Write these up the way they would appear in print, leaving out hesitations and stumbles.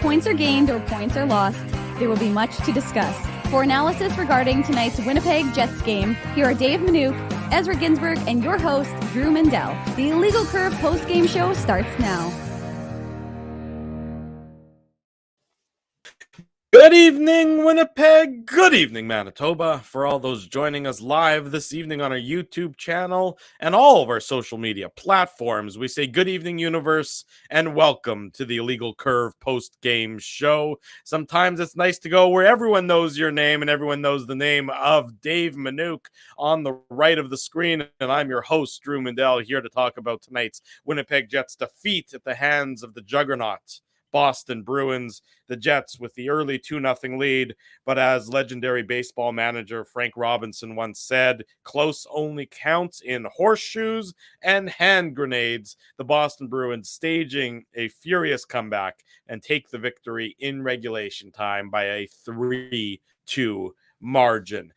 points are gained or points are lost, there will be much to discuss. For analysis regarding tonight's Winnipeg Jets game, here are Dave Manouk, Ezra Ginsburg, and your host, Drew Mindell. The Illegal Curve post-game show starts now. Good evening, Winnipeg. Good evening, Manitoba. For all those joining us live this evening on our YouTube channel and all of our social media platforms, we say good evening, universe, and welcome to the Illegal Curve post-game show. Sometimes it's nice to go where everyone knows your name and everyone knows the name of Dave Manouk on the right of the screen. And I'm your host, Drew Mindell, here to talk about tonight's Winnipeg Jets defeat at the hands of the juggernaut Boston Bruins. The Jets with the early 2-0 lead, but as legendary baseball manager Frank Robinson once said, close only counts in horseshoes and hand grenades. The Boston Bruins staging a furious comeback and take the victory in regulation time by a 3-2 margin.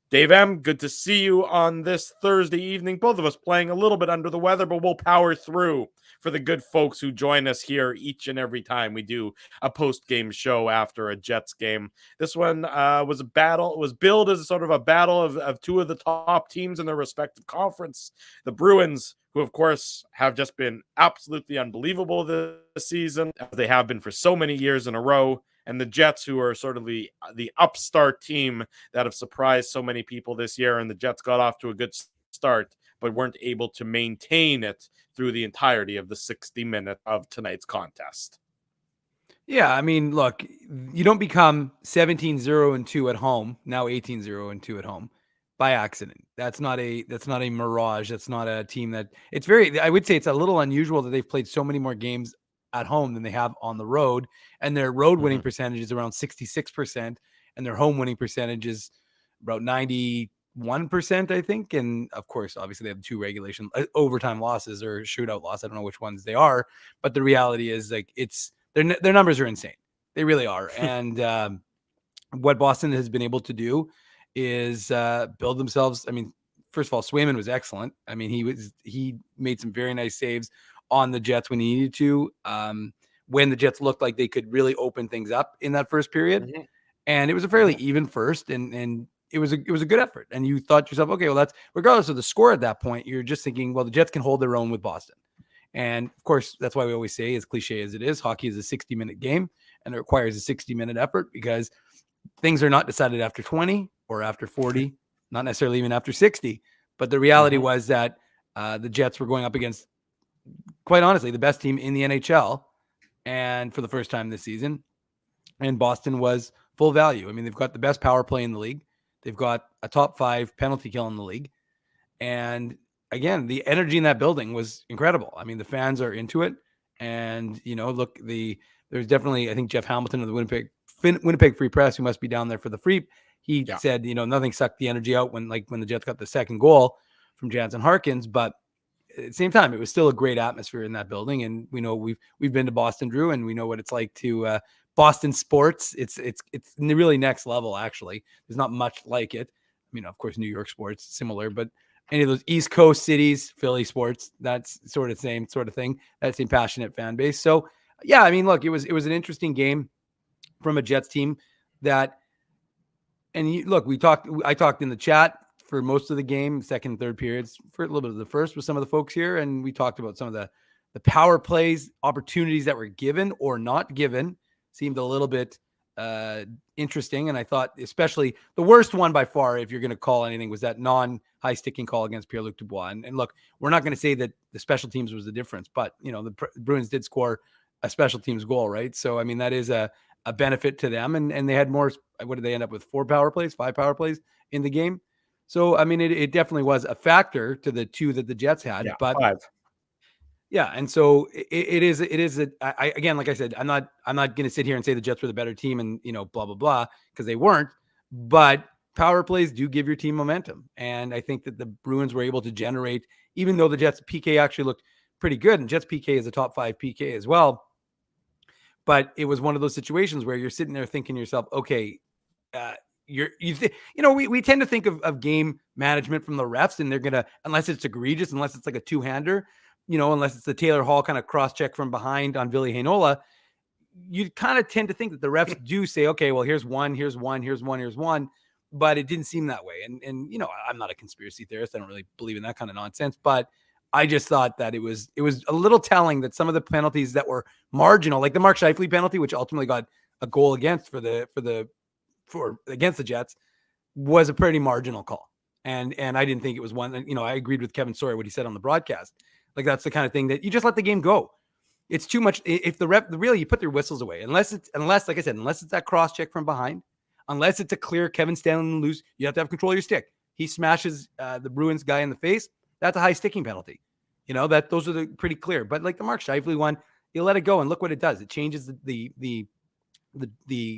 Dave M., good to see you on this Thursday evening. Both of us playing a little bit under the weather, but we'll power through for the good folks who join us here each and every time we do a post-game show after a Jets game. This one was a battle. It was billed as sort of a battle of two of the top teams in their respective conference. The Bruins, who of course have just been absolutely unbelievable this season, as they have been for so many years in a row, and the Jets, who are sort of the upstart team that have surprised so many people this year. And the Jets got off to a good start, but weren't able to maintain it through the entirety of the 60 minutes of tonight's contest. Yeah, I mean, look, you don't become 17-0-2 at home, now 18-0-2 at home by accident. That's not a mirage. That's not a team that I would say it's a little unusual that they've played so many more games at home than they have on the road, and their road winning percentage is around 66%, and their home winning percentage is about 91%, I think. And of course, obviously they have two regulation overtime losses or shootout loss. I don't know which ones they are, but the reality is like their numbers are insane. They really are. And what Boston has been able to do is build themselves. I mean, first of all, Swayman was excellent. I mean, he made some very nice saves on the Jets when he needed to, when the Jets looked like they could really open things up in that first period. And it was a fairly even first, and it was a good effort. And you thought to yourself, okay, well, that's regardless of the score at that point, you're just thinking, well, the Jets can hold their own with Boston. And of course, that's why we always say, as cliche as it is, hockey is a 60-minute game, and it requires a 60-minute effort because things are not decided after 20 or after 40, not necessarily even after 60. But the reality was that the Jets were going up against, quite honestly, the best team in the NHL, and for the first time this season, and Boston was full value. I mean, they've got the best power play in the league. They've got a top 5 penalty kill in the league. And again, the energy in that building was incredible. I mean, the fans are into it. And, look, there's definitely, I think Jeff Hamilton of the Winnipeg Free Press, who must be down there for the Free, he said, nothing sucked the energy out when the Jets got the second goal from Jansen Harkins, but at the same time, it was still a great atmosphere in that building. And we know we've been to Boston, Drew, and we know what it's like to Boston sports. It's really next level, actually. There's not much like it. I mean, of course, New York sports similar, but any of those East Coast cities, Philly sports, that's sort of same sort of thing. That same passionate fan base. So yeah, I mean, look, it was an interesting game from a Jets team that, and I talked in the chat for most of the game, second and third periods, for a little bit of the first with some of the folks here. And we talked about some of the power plays, opportunities that were given or not given, seemed a little bit interesting. And I thought, especially the worst one by far, if you're going to call anything, was that non-high sticking call against Pierre-Luc Dubois. And look, we're not going to say that the special teams was the difference, but the Bruins did score a special teams goal, right? So, I mean, that is a benefit to them. And they had more, what did they end up with? 5 power plays in the game. So, I mean, it definitely was a factor to the 2 that the Jets had, but 5. Yeah, and so it is. Again, like I said, I'm not going to sit here and say the Jets were the better team and blah blah blah, because they weren't. But power plays do give your team momentum, and I think that the Bruins were able to generate, even though the Jets PK actually looked pretty good, and Jets PK is a top 5 PK as well. But it was one of those situations where you're sitting there thinking to yourself, okay, we tend to think of game management from the refs, and they're gonna, unless it's egregious, unless it's like a two-hander, unless it's the Taylor Hall kind of cross check from behind on Ville Heinola, you kind of tend to think that the refs do say, okay, well, here's one, here's one, here's one, here's one, but it didn't seem that way. And I'm not a conspiracy theorist. I don't really believe in that kind of nonsense, but I just thought that it was a little telling that some of the penalties that were marginal, like the Mark Scheifele penalty, which ultimately got a goal against against the Jets, was a pretty marginal call. And I didn't think it was one. I agreed with Kevin Sawyer, what he said on the broadcast. Like, that's the kind of thing that you just let the game go. It's too much. If the ref, really, you put their whistles away, unless like I said, unless it's that cross check from behind, unless it's a clear Kevin Stanley loose, you have to have control of your stick. He smashes the Bruins guy in the face. That's a high sticking penalty. Those are pretty clear. But like the Mark Scheifele one, you let it go and look what it does. It changes the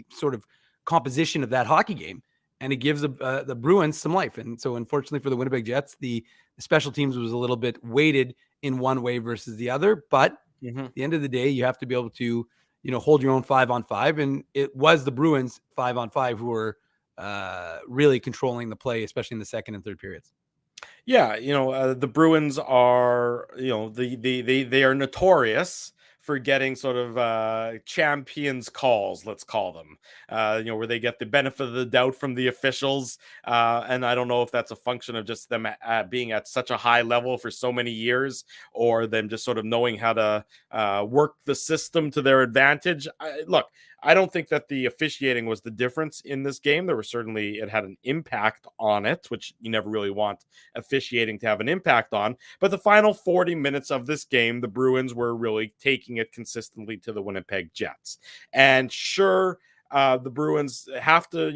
sort of composition of that hockey game, and it gives the Bruins some life. And so, unfortunately for the Winnipeg Jets, the special teams was a little bit weighted in one way versus the other. But at the end of the day, you have to be able to, hold your own 5-on-5. And it was the Bruins 5-on-5 who were really controlling the play, especially in the second and third periods. Yeah, the Bruins are, they are notorious for getting sort of champions calls, let's call them, where they get the benefit of the doubt from the officials. And I don't know if that's a function of just them being at such a high level for so many years, or them just sort of knowing how to work the system to their advantage. Look, I don't think that the officiating was the difference in this game. It had an impact on it, which you never really want officiating to have an impact on. But the final 40 minutes of this game, the Bruins were really taking it consistently to the Winnipeg Jets. And sure, the Bruins have to,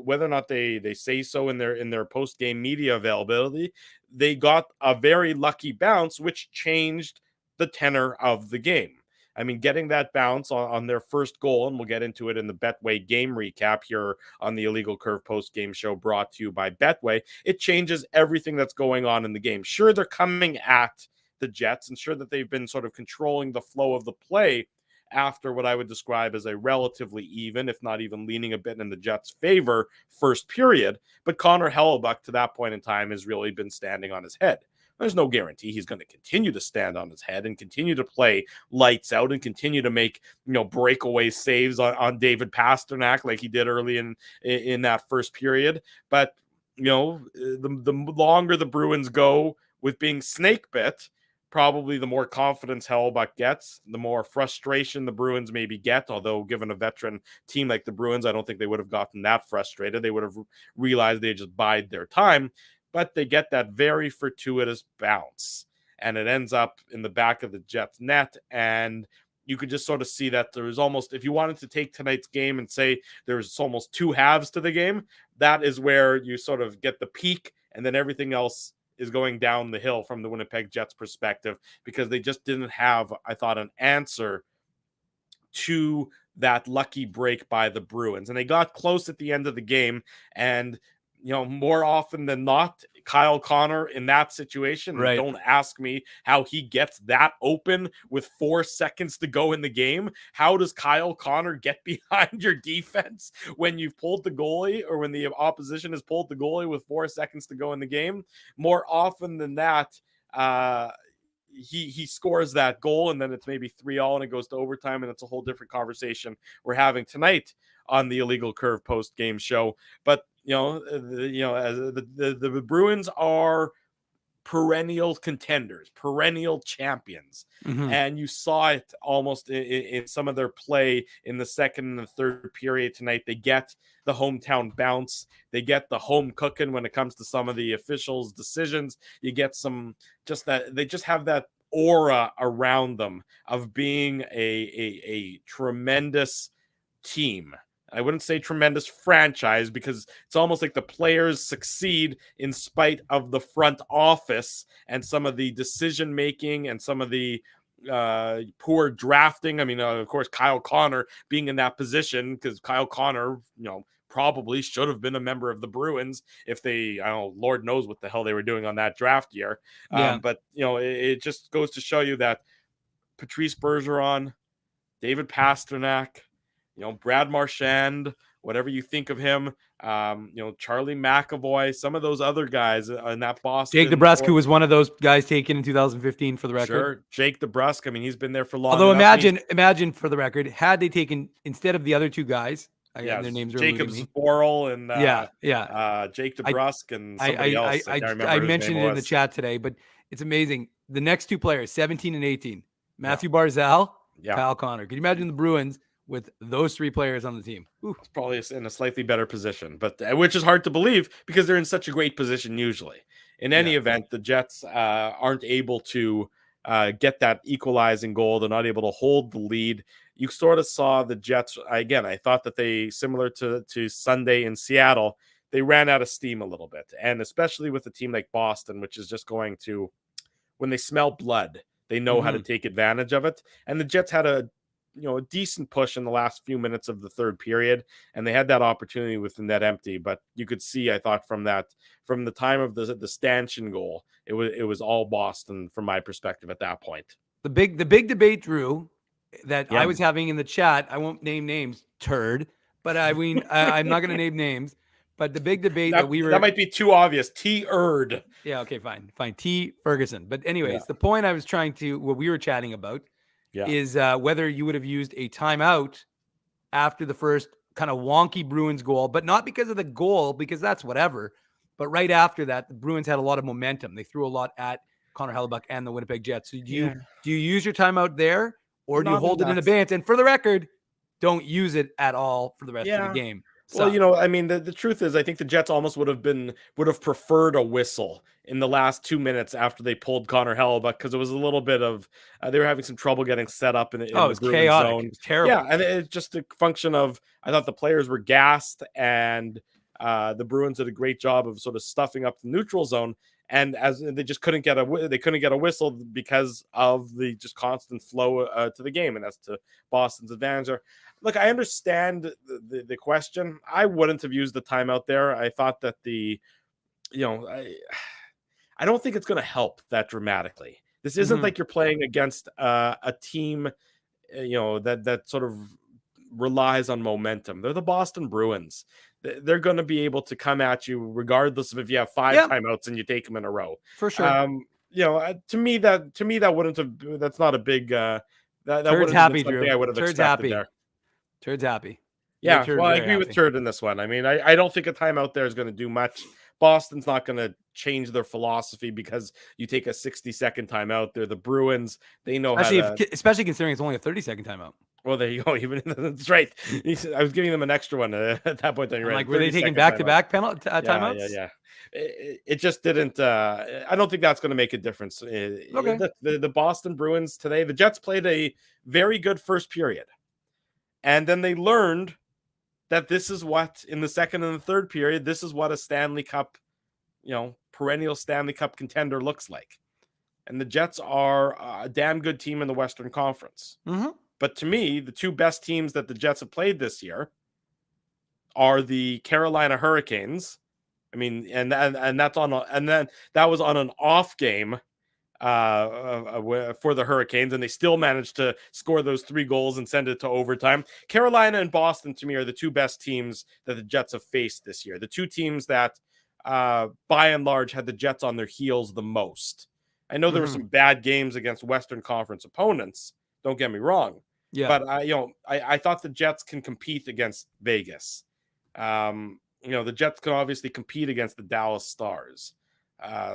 whether or not they say so in their post-game media availability, they got a very lucky bounce, which changed the tenor of the game. I mean, getting that bounce on their first goal, and we'll get into it in the Betway game recap here on the Illegal Curve post-game show brought to you by Betway, it changes everything that's going on in the game. Sure, they're coming at the Jets, and sure that they've been sort of controlling the flow of the play after what I would describe as a relatively even, if not even leaning a bit in the Jets' favor, first period. But Connor Hellebuyck, to that point in time, has really been standing on his head. There's no guarantee he's going to continue to stand on his head and continue to play lights out and continue to make, breakaway saves on David Pastrnak like he did early in that first period. But, the longer the Bruins go with being snake bit, probably the more confidence Hellebuyck gets, the more frustration the Bruins maybe get. Although, given a veteran team like the Bruins, I don't think they would have gotten that frustrated. They would have realized they just bide their time. But they get that very fortuitous bounce, and it ends up in the back of the Jets net. And you could just sort of see that there was almost, if you wanted to take tonight's game and say there's almost two halves to the game, that is where you sort of get the peak, and then everything else is going down the hill from the Winnipeg Jets perspective, because they just didn't have, I thought, an answer to that lucky break by the Bruins. And they got close at the end of the game, and more often than not, Kyle Connor in that situation, right. Don't ask me how he gets that open with 4 seconds to go in the game. How does Kyle Connor get behind your defense when you've pulled the goalie, or when the opposition has pulled the goalie with 4 seconds to go in the game? More often than that, he scores that goal, and then it's maybe 3-3 and it goes to overtime, and it's a whole different conversation we're having tonight on the Illegal Curve post game show. But the Bruins are perennial contenders, perennial champions. And you saw it almost in some of their play in the second and the third period tonight. They get the hometown bounce. They get the home cooking when it comes to some of the officials' decisions. You get they just have that aura around them of being a tremendous team. I wouldn't say tremendous franchise, because it's almost like the players succeed in spite of the front office and some of the decision making and some of the poor drafting. I mean, of course, Kyle Connor being in that position, because Kyle Connor, probably should have been a member of the Bruins if they, Lord knows what the hell they were doing on that draft year. Yeah. But, it just goes to show you that Patrice Bergeron, David Pastrnak, Brad Marchand, whatever you think of him, Charlie McAvoy, some of those other guys in that Boston. Jake DeBrusk, who was one of those guys taken in 2015 for the record. Sure, Jake DeBrusk. I mean, he's been there for long. Although imagine for the record, had they taken instead of the other two guys, yeah, their names are Jacob Sporrell and Jake DeBrusk and somebody else. I mentioned it in the chat today, but it's amazing. The next two players, 17 and 18, Matthew Barzal, Kyle Connor. Can you imagine the Bruins with those three players on the team? It's probably in a slightly better position, but which is hard to believe because they're in such a great position usually. In any event, the Jets aren't able to get that equalizing goal. They're not able to hold the lead. You sort of saw the Jets, again, I thought that they, similar to Sunday in Seattle, they ran out of steam a little bit. And especially with a team like Boston, which is just going to, when they smell blood, they know how to take advantage of it. And the Jets had a decent push in the last few minutes of the third period, and they had that opportunity with the net empty. But you could see, I thought, from the time of the stanchion goal, it was all Boston from my perspective at that point. The big debate, Drew, that I was having in the chat. I won't name names, turd, but I mean I'm not going to name names. But the big debate that might be too obvious. T-Erd. Yeah. Okay. Fine. T. Ferguson. But anyways, the point I was what we were chatting about. Is whether you would have used a timeout after the first kind of wonky Bruins goal, but not because of the goal, because that's whatever. But right after that, the Bruins had a lot of momentum. They threw a lot at Connor Hellebuyck and the Winnipeg Jets. So do you use your timeout there, or do you hold it in advance? And for the record, don't use it at all for the rest of the game. So. Well, I mean, the truth is, I think the Jets almost would have preferred a whistle in the last 2 minutes after they pulled Connor Hellebuyck, because it was a little bit of they were having some trouble getting set up in the Bruins chaotic. zone. It was terrible. Yeah, and it's just a function of, I thought the players were gassed, and the Bruins did a great job of sort of stuffing up the neutral zone, and as they just couldn't get a whistle because of the just constant flow to the game, and that's to Boston's advantage. Look, I understand the question. I wouldn't have used the timeout there. I thought that I don't think it's going to help that dramatically. This isn't like you're playing against a team, that sort of relies on momentum. They're the Boston Bruins. They're going to be able to come at you regardless of if you have 5 timeouts and you take them in a row. For sure. To me that wouldn't have. That's not a big. That wouldn't have been something I would have expected there. Turd's happy. Yeah, well, I agree with Turd in this one. I mean, I don't think a timeout there is going to do much. Boston's not going to change their philosophy because you take a 60-second timeout. They're the Bruins. They know especially considering it's only a 30-second timeout. Well, there you go. Even that's right. I was giving them an extra one at that point. Then were they taking back-to-back timeouts? Yeah. It just didn't. I don't think that's going to make a difference. Okay. The Boston Bruins today, the Jets played a very good first period. And then they learned that this is what, in the second and the third period, this is what a Stanley Cup, perennial Stanley Cup contender looks like. And the Jets are a damn good team in the Western Conference. Mm-hmm. But to me, the two best teams that the Jets have played this year are the Carolina Hurricanes. I mean, and that's and then that was on an off game for the Hurricanes, and they still managed to score those 3 goals and send it to overtime. Carolina and Boston, to me, are the two best teams that the Jets have faced this year. The two teams that, by and large, had the Jets on their heels the most. I know there were some bad games against Western Conference opponents. Don't get me wrong. Yeah. But I thought the Jets can compete against Vegas. The Jets can obviously compete against the Dallas Stars.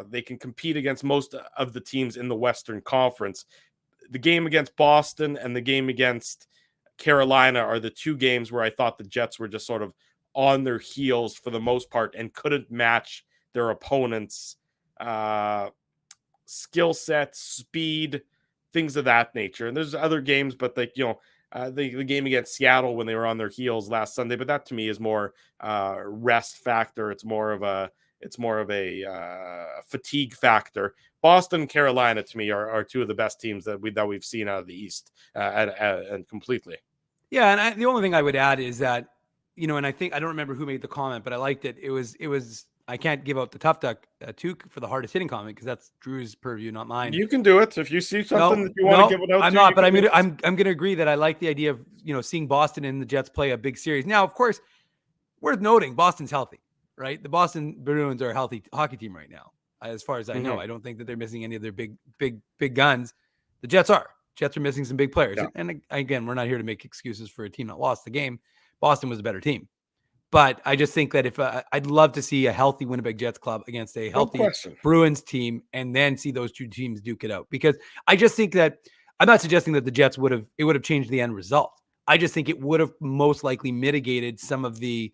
They can compete against most of the teams in the Western Conference. The game against Boston and the game against Carolina are the two games where I thought the Jets were just sort of on their heels for the most part and couldn't match their opponents' skill set, speed, things of that nature. And there's other games, but the game against Seattle when they were on their heels last Sunday, but that to me is more rest factor. It's more of a fatigue factor. Boston, Carolina, to me, are two of the best teams that we've seen out of the East, and completely. Yeah, and the only thing I would add is that, and I don't remember who made the comment, but I liked it. It was. I can't give out the tough duck for the hardest hitting comment because that's Drew's purview, not mine. You can do it if you see something that you want to give it out. I'm not, but I'm gonna agree that I like the idea of seeing Boston and the Jets play a big series. Now, of course, worth noting, Boston's healthy, right? The Boston Bruins are a healthy hockey team right now, as far as I know. I don't think that they're missing any of their big guns. The Jets are. Jets are missing some big players. Yeah. And again, we're not here to make excuses for a team that lost the game. Boston was a better team. But I just think that if I'd love to see a healthy Winnipeg Jets club against a healthy Bruins team, and then see those two teams duke it out. Because I just think that I'm not suggesting that the Jets would have changed the end result. I just think it would have most likely mitigated some of the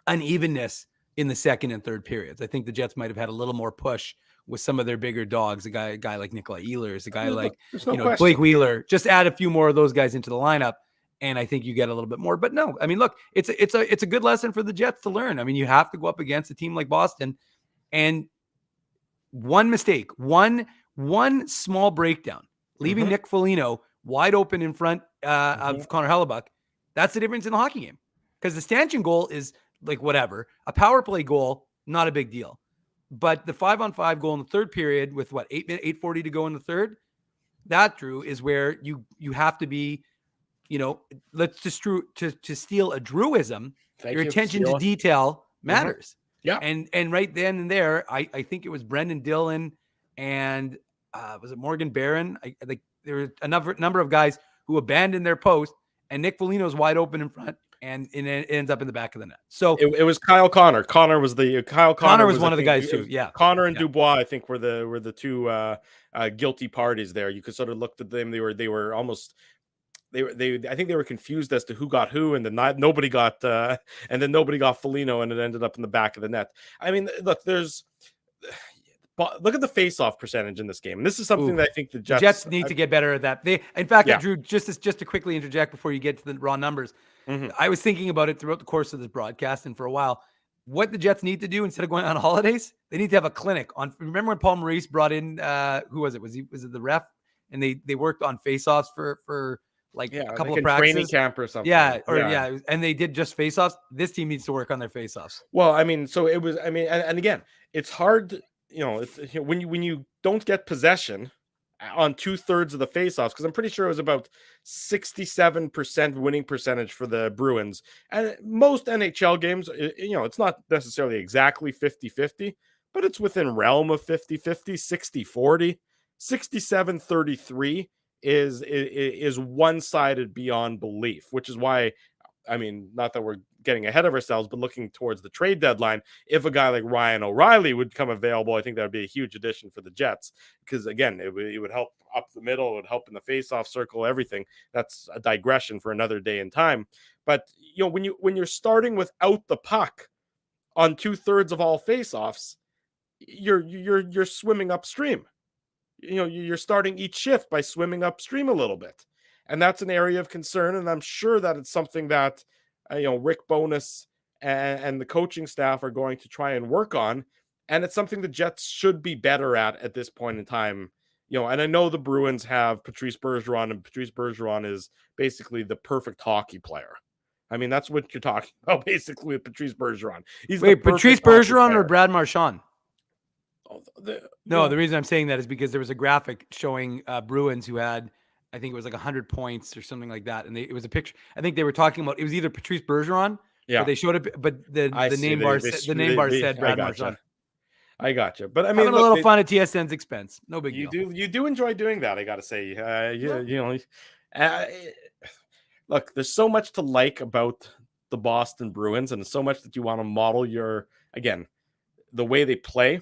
unevenness in the second and third periods. I think the Jets might have had a little more push with some of their bigger dogs, a guy like Nikolai Ehlers, a guy like Blake Wheeler. Just add a few more of those guys into the lineup, and I think you get a little bit more. But no, I mean, look, it's a good lesson for the Jets to learn. I mean, you have to go up against a team like Boston, and one mistake, one small breakdown, leaving Nick Foligno wide open in front of Connor Hellebuck, that's the difference in the hockey game. Because the stanchion goal is like whatever. A power play goal, not a big deal. But the 5-on-5 goal in the third period with 8:40 to go in the third, that, Drew, is where you have to be, let's just to steal a Drewism. Your attention to detail matters. Yeah. And right then and there, I think it was Brendan Dillon and was it Morgan Barron? I think there were a number of guys who abandoned their post, and Nick Foligno's wide open in front. And it ends up in the back of the net. So it was Kyle Connor. Connor was one of the guys too. Yeah, Connor and Dubois, I think, were the two guilty parties there. You could sort of look at them. They were almost. I think they were confused as to who got who, and then nobody got Foligno, and it ended up in the back of the net. I mean, look at the face-off percentage in this game. And this is something that I think the Jets need to get better at that. Drew, just to quickly interject before you get to the raw numbers. I was thinking about it throughout the course of this broadcast, and for a while, what the Jets need to do instead of going on holidays, they need to have a clinic on. Remember when Paul Maurice brought in who was it? Was it the ref? And they worked on face-offs for a couple of practices, training camp or something. And they did just face-offs. This team needs to work on their face-offs. Well, I mean, so it was. I mean, and again, it's hard. When you don't get possession on 2/3 of the faceoffs, because I'm pretty sure it was about 67% winning percentage for the Bruins. And most NHL games, it's not necessarily exactly 50-50, but it's within realm of 50-50, 60-40, 67-33 is one-sided beyond belief, which is why, I mean, not that we're getting ahead of ourselves, but looking towards the trade deadline, if a guy like Ryan O'Reilly would come available, I think that would be a huge addition for the Jets, because again, it would help up the middle, it would help in the face-off circle, everything. That's a digression for another day in time. But when you're starting without the puck on 2/3 of all face-offs, you're swimming upstream. You're starting each shift by swimming upstream a little bit. And that's an area of concern. And I'm sure that it's something that, Rick Bowness and the coaching staff are going to try and work on. And it's something the Jets should be better at this point in time. And I know the Bruins have Patrice Bergeron, and Patrice Bergeron is basically the perfect hockey player. I mean, that's what you're talking about, basically, with Patrice Bergeron. Patrice Bergeron or Brad Marchand? The reason I'm saying that is because there was a graphic showing Bruins who had, I think it was like 100 points or something like that. And it was a picture. I think they were talking about, it was either Patrice Bergeron, or they showed it, but the name bar said Brad Marchand. I gotcha. But I mean, having a little fun at TSN's expense. No big deal. You do enjoy doing that, I got to say. Look, there's so much to like about the Boston Bruins, and so much that you want to model the way they play.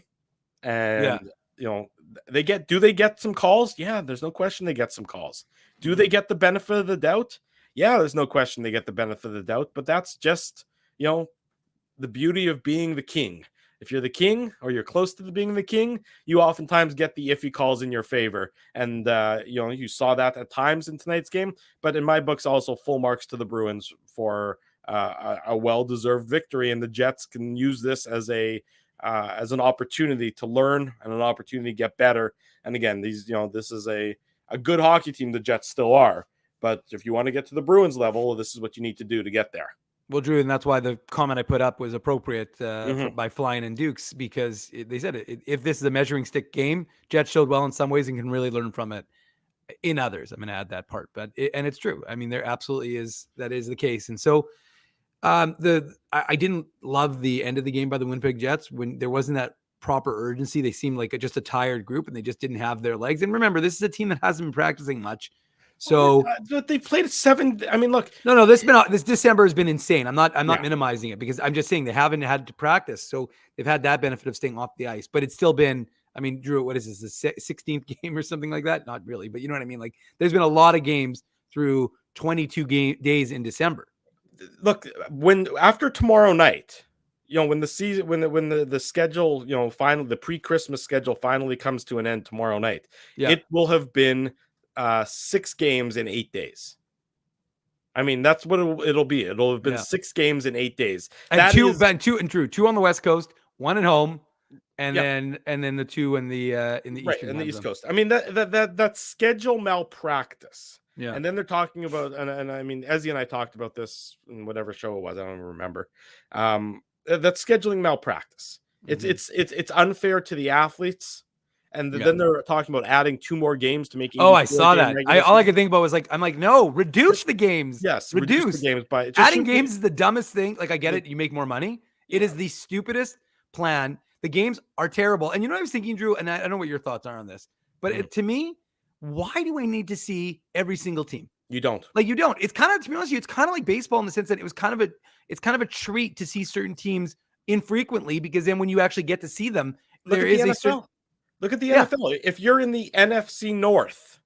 And do they get some calls? Yeah, there's no question they get some calls. Do they get the benefit of the doubt? Yeah, there's no question they get the benefit of the doubt, but that's just, the beauty of being the king. If you're the king, or you're close to being the king, you oftentimes get the iffy calls in your favor. And, you saw that at times in tonight's game, but in my books, also full marks to the Bruins for a well-deserved victory. And the Jets can use this as an opportunity to learn and an opportunity to get better. And again, this is a good hockey team. The Jets still are, but if you want to get to the Bruins level, this is what you need to do to get there. Well, Drew, and that's why the comment I put up was appropriate by Flying and Dukes, because they said if this is a measuring stick game, Jets showed well in some ways and can really learn from it in others. I'm going to add that part, and it's true. I mean, there absolutely is, that is the case. And so I didn't love the end of the game by the Winnipeg Jets when there wasn't that proper urgency. They seemed like just a tired group, and they just didn't have their legs. And remember, this is a team that hasn't been practicing much. So But they played 7. I mean, look. No, this December has been insane. I'm not minimizing it because I'm just saying they haven't had to practice, so they've had that benefit of staying off the ice. But it's still been. I mean, Drew, what is this? The 16th game or something like that? Not really, but you know what I mean. Like, there's been a lot of games through 22 days in December. Look, when after tomorrow night, when the season, when the schedule, finally the pre-Christmas schedule finally comes to an end tomorrow night, it will have been 6 games in 8 days. I mean, that's what it'll be. It'll have been 6 games in 8 days. And that two on the West Coast, 1 at home, and then the 2 in the East Coast. I mean, that schedule malpractice. Yeah. And then they're talking about, and I mean, Ezzy and I talked about this in whatever show it was. I don't even remember. That's scheduling malpractice. It's unfair to the athletes. And then they're talking about adding 2 more games to make. Oh, I saw that. All I could think about was I'm like, no, reduce the games. Yes, reduce the games by adding games is the dumbest thing. Like, I get it, you make more money. It is the stupidest plan. The games are terrible. And you know what I was thinking, Drew? And I don't know what your thoughts are on this, but to me, why do I need to see every single team? You don't. Like, you don't. It's kind of, to be honest with you, it's kind of like baseball in the sense that it's kind of a treat to see certain teams infrequently, because then when you actually get to see them, Look at the NFL. If you're in the NFC North,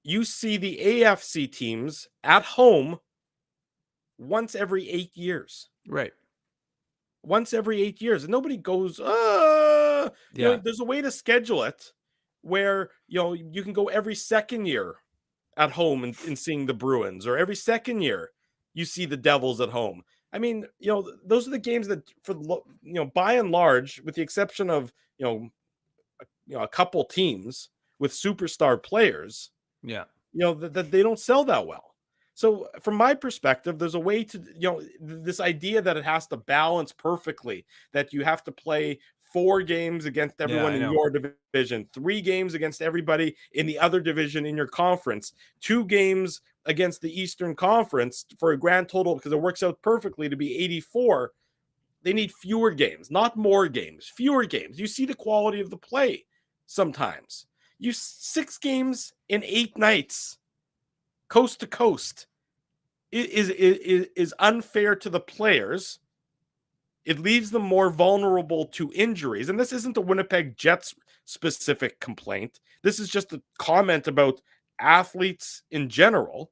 you see the AFC teams at home once every 8 years. Right. Once every 8 years. And nobody goes, there's a way to schedule it where, you can go every second year at home and seeing the Bruins, or every second year you see the Devils at home. I mean, those are the games that, for by and large, with the exception of, a couple teams with superstar players, that they don't sell that well. So from my perspective, there's a way to, this idea that it has to balance perfectly, that you have to play 4 games against everyone in your division, 3 games against everybody in the other division in your conference, 2 games against the Eastern Conference for a grand total, because it works out perfectly to be 84. They need fewer games, not more games, fewer games. You see the quality of the play sometimes. 6 games in 8 nights, coast to coast, is unfair to the players. It leaves them more vulnerable to injuries. And this isn't a Winnipeg Jets specific complaint. This is just a comment about athletes in general.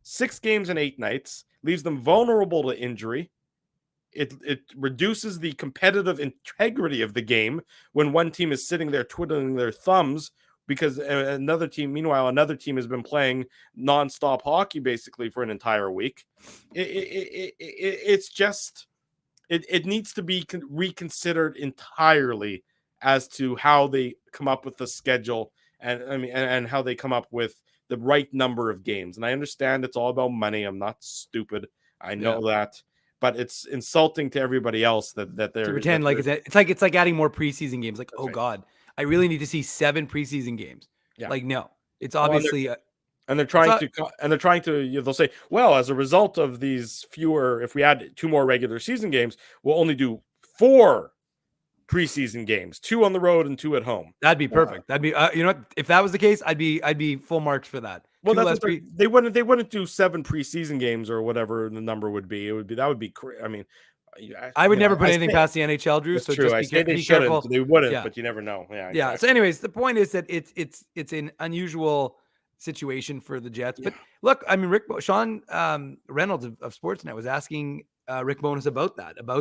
6 games in 8 nights leaves them vulnerable to injury. It reduces the competitive integrity of the game when one team is sitting there twiddling their thumbs because another team has been playing nonstop hockey basically for an entire week. It's just... It needs to be reconsidered entirely as to how they come up with the schedule and how they come up with the right number of games. And I understand it's all about money. I'm not stupid. I know that, but it's insulting to everybody else that they're to pretend like it's like adding more preseason games. Like, oh God, I really need to see 7 preseason games. Yeah. Like, no, it's obviously. And they're trying to, they'll say, well, as a result of these fewer, if we add 2 more regular season games, we'll only do 4 preseason games, 2 on the road and 2 at home. That'd be perfect. That'd be, if that was the case, I'd be full marks for that. Well, they wouldn't do 7 preseason games or whatever the number would be. That would be, I mean, I would never put anything past the NHL, Drew. So true. Just be careful. They wouldn't, but you never know. Yeah. Exactly. Yeah. So anyways, the point is that it's an unusual situation for the Jets. But look, I mean, Sean Reynolds of Sportsnet was asking Rick Bowness about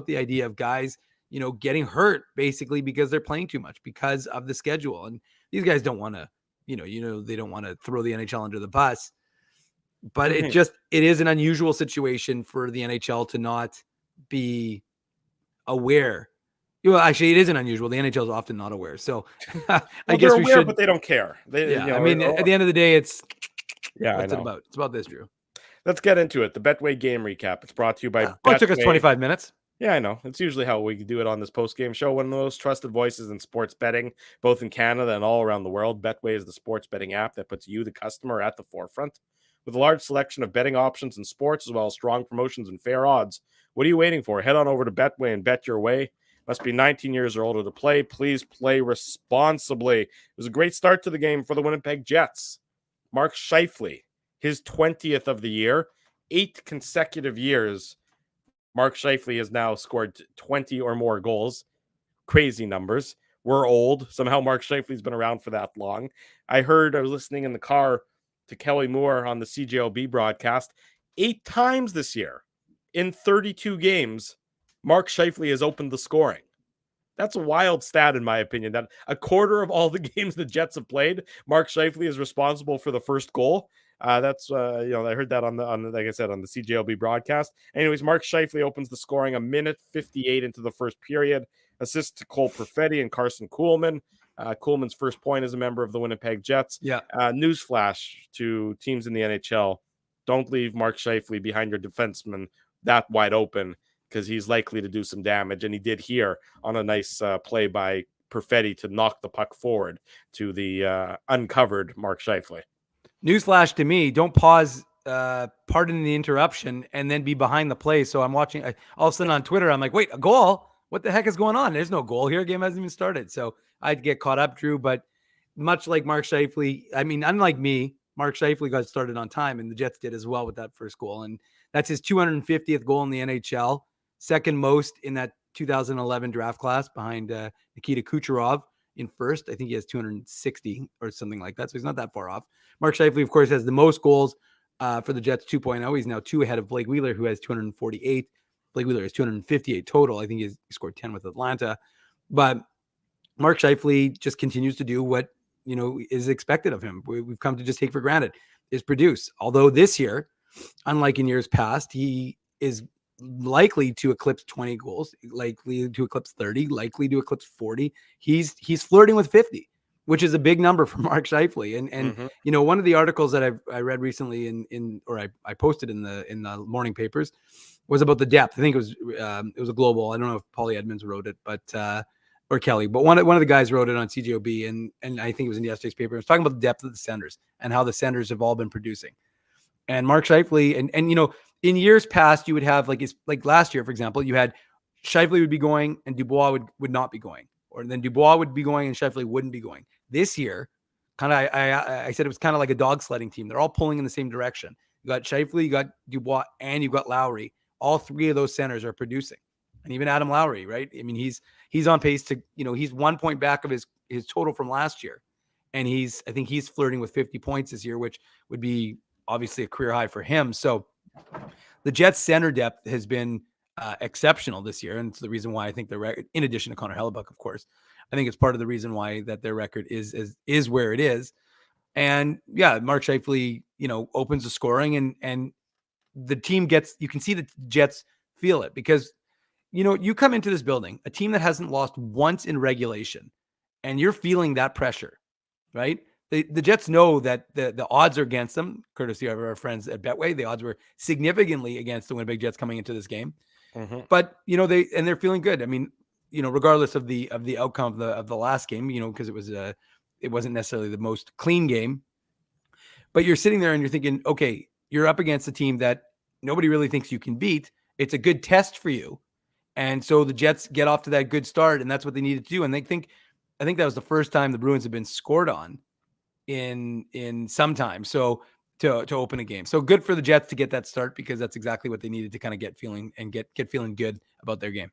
the idea of guys, getting hurt basically because they're playing too much because of the schedule. And these guys don't want to, they don't want to throw the NHL under the bus, but it is an unusual situation for the NHL to not be aware. Well, actually, it isn't unusual. The NHL is often not aware. So I guess we should, but they don't care. At the end of the day, it's what's it about? It's about this, Drew. Let's get into it. The Betway game recap. It's brought to you by Betway. It took us 25 minutes. Yeah, I know. It's usually how we do it on this post-game show. One of the most trusted voices in sports betting, both in Canada and all around the world. Betway is the sports betting app that puts you, the customer, at the forefront. With a large selection of betting options and sports, as well as strong promotions and fair odds, what are you waiting for? Head on over to Betway and bet your way. Must be 19 years or older to play. Please play responsibly. It was a great start to the game for the Winnipeg Jets. Mark Scheifele, his 20th of the year, 8 consecutive years. Mark Scheifele has now scored 20 or more goals. Crazy numbers. We're old. Somehow Mark Scheifele's been around for that long. I was listening in the car to Kelly Moore on the CJOB broadcast. 8 times this year in 32 games, Mark Scheifele has opened the scoring. That's a wild stat, in my opinion, that a quarter of all the games the Jets have played, Mark Scheifele is responsible for the first goal. I heard that on the like I said, on the CJLB broadcast. Anyways, Mark Scheifele opens the scoring a minute 58 into the first period. Assist to Cole Perfetti and Carson Kuhlman. Kuhlman's first point as a member of the Winnipeg Jets. Yeah. Newsflash to teams in the NHL: don't leave Mark Scheifele behind your defenseman that wide open, because he's likely to do some damage. And he did here on a nice play by Perfetti to knock the puck forward to the uncovered Mark Scheifele. Newsflash to me, don't pause, pardon the interruption, and then be behind the play. So I'm watching, all of a sudden on Twitter, I'm like, wait, a goal? What the heck is going on? There's no goal here. Game hasn't even started. So I'd get caught up, Drew. But much like Mark Scheifele, I mean, unlike me, Mark Scheifele got started on time, and the Jets did as well with that first goal. And that's his 250th goal in the NHL, second most in that 2011 draft class behind Nikita Kucherov in first. I think he has 260 or something like that. So he's not that far off. Mark Scheifele, of course, has the most goals for the Jets 2.0. He's now 2 ahead of Blake Wheeler, who has 248. Blake Wheeler has 258 total. I think he scored 10 with Atlanta. But Mark Scheifele just continues to do what, is expected of him. We've come to just take for granted, is produce. Although this year, unlike in years past, he is likely to eclipse 20 goals, likely to eclipse 30, likely to eclipse 40. He's flirting with 50, which is a big number for Mark Scheifele. And one of the articles that I read recently I posted in the morning papers was about the depth. I think it was a global. I don't know if Paulie Edmonds wrote it, or Kelly, but one of the guys wrote it on CJOB, and I think it was in yesterday's paper. It was talking about the depth of the centers and how the centers have all been producing. And Mark Scheifele, and in years past, you would have like last year, for example, you had Scheifele would be going and Dubois would not be going, or then Dubois would be going and Scheifele wouldn't be going. This year, I said it was kind of like a dog sledding team. They're all pulling in the same direction. You got Scheifele, you got Dubois, and you got Lowry. All three of those centers are producing, and even Adam Lowry, right? I mean, he's on pace to, he's 1 point back of his total from last year, and I think he's flirting with 50 points this year, which would be obviously a career high for him. So the Jets center depth has been exceptional this year. And it's the reason why I think their record, in addition to Connor Hellebuck, of course, I think it's part of the reason why that their record is where it is. And yeah, Mark Scheifele, opens the scoring, and the team you can see the Jets feel it, because, you come into this building, a team that hasn't lost once in regulation, and you're feeling that pressure, right? The Jets know that the odds are against them, courtesy of our friends at Betway. The odds were significantly against the Winnipeg Jets coming into this game. Mm-hmm. But, they're feeling good. I mean, regardless of the outcome of the last game, because it wasn't necessarily the most clean game. But you're sitting there and you're thinking, okay, you're up against a team that nobody really thinks you can beat. It's a good test for you. And so the Jets get off to that good start, and that's what they needed to do. And I think that was the first time the Bruins have been scored on in some time. So to open a game. So good for the Jets to get that start, because that's exactly what they needed to kind of get feeling and get feeling good about their game.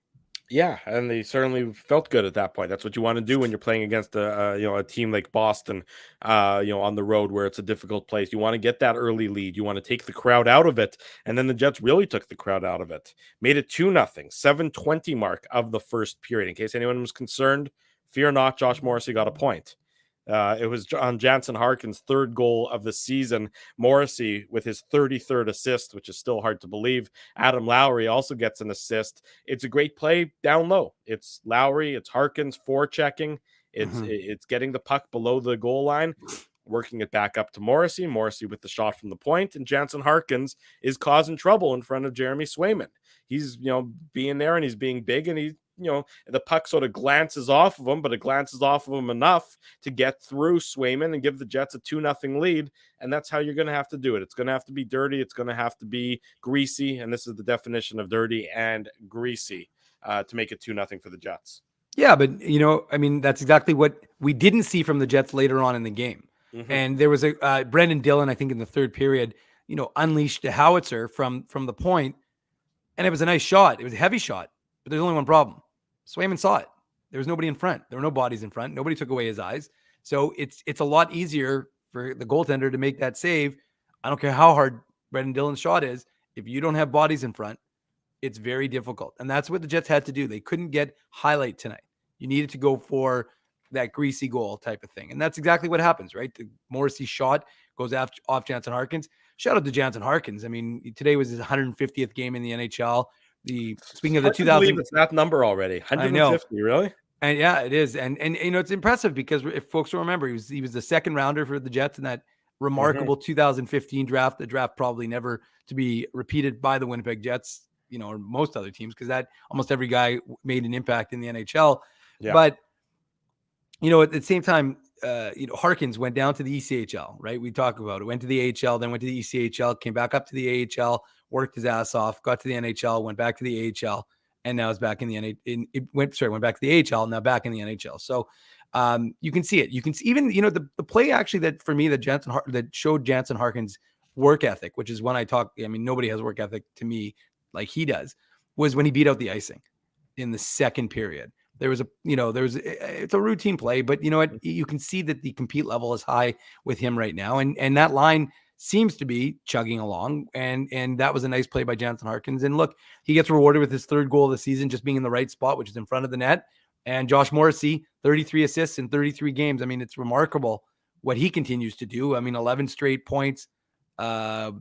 Yeah, and they certainly felt good at that point. That's what you want to do when you're playing against a team like Boston, on the road, where it's a difficult place. You want to get that early lead. You want to take the crowd out of it, and then the Jets really took the crowd out of it. Made it 2-0, 7:20 mark of the first period. In case anyone was concerned, fear not, Josh Morrissey got a point. It was on Jansen Harkin's third goal of the season. Morrissey with his 33rd assist, which is still hard to believe. Adam Lowry also gets an assist. It's a great play down low. It's Lowry, it's Harkins forechecking. It's getting the puck below the goal line, working it back up to Morrissey. Morrissey with the shot from the point, and Jansen Harkins is causing trouble in front of Jeremy Swayman. He's being there, and he's being big, and the puck sort of glances off of him, but it glances off of him enough to get through Swayman and give the Jets a 2-0 lead. And that's how you're going to have to do it. It's going to have to be dirty. It's going to have to be greasy. And this is the definition of dirty and greasy to make it 2-0 for the Jets. Yeah, but that's exactly what we didn't see from the Jets later on in the game. Mm-hmm. And there was a Brendan Dillon, I think in the third period, unleashed a howitzer from the point, and it was a nice shot. It was a heavy shot, but there's only one problem. Swayman saw it. There was nobody in front. There were no bodies in front. Nobody took away his eyes. So it's a lot easier for the goaltender to make that save. I don't care how hard Brendan Dillon's shot is. If you don't have bodies in front, it's very difficult. And that's what the Jets had to do. They couldn't get highlight tonight. You needed to go for that greasy goal type of thing. And that's exactly what happens, right? The Morrissey shot goes off Jansen Harkins. Shout out to Jansen Harkins. I mean, today was his 150th game in the NHL. Speaking of the 2000, it's that number already. 150, really? And yeah, it is. And it's impressive because if folks don't remember, he was the second rounder for the Jets in that remarkable 2015 draft, the draft probably never to be repeated by the Winnipeg Jets, or most other teams, because that almost every guy made an impact in the NHL. Yeah. But at the same time, Harkins went down to the ECHL, right? We talk about it. Went to the AHL, then went to the ECHL, came back up to the AHL, worked his ass off, got to the NHL, went back to the AHL, and now is back in the went back to the AHL, now back in the NHL. So you can see it. You can see even the play actually that for me that showed Jansen Harkins' work ethic, which is when nobody has work ethic to me like he does, was when he beat out the icing in the second period. There was it's a routine play, but you can see that the compete level is high with him right now. And that line seems to be chugging along. And that was a nice play by Jansen Harkins. And look, he gets rewarded with his third goal of the season, just being in the right spot, which is in front of the net. And Josh Morrissey, 33 assists in 33 games. I mean, it's remarkable what he continues to do. I mean, 11 straight points, with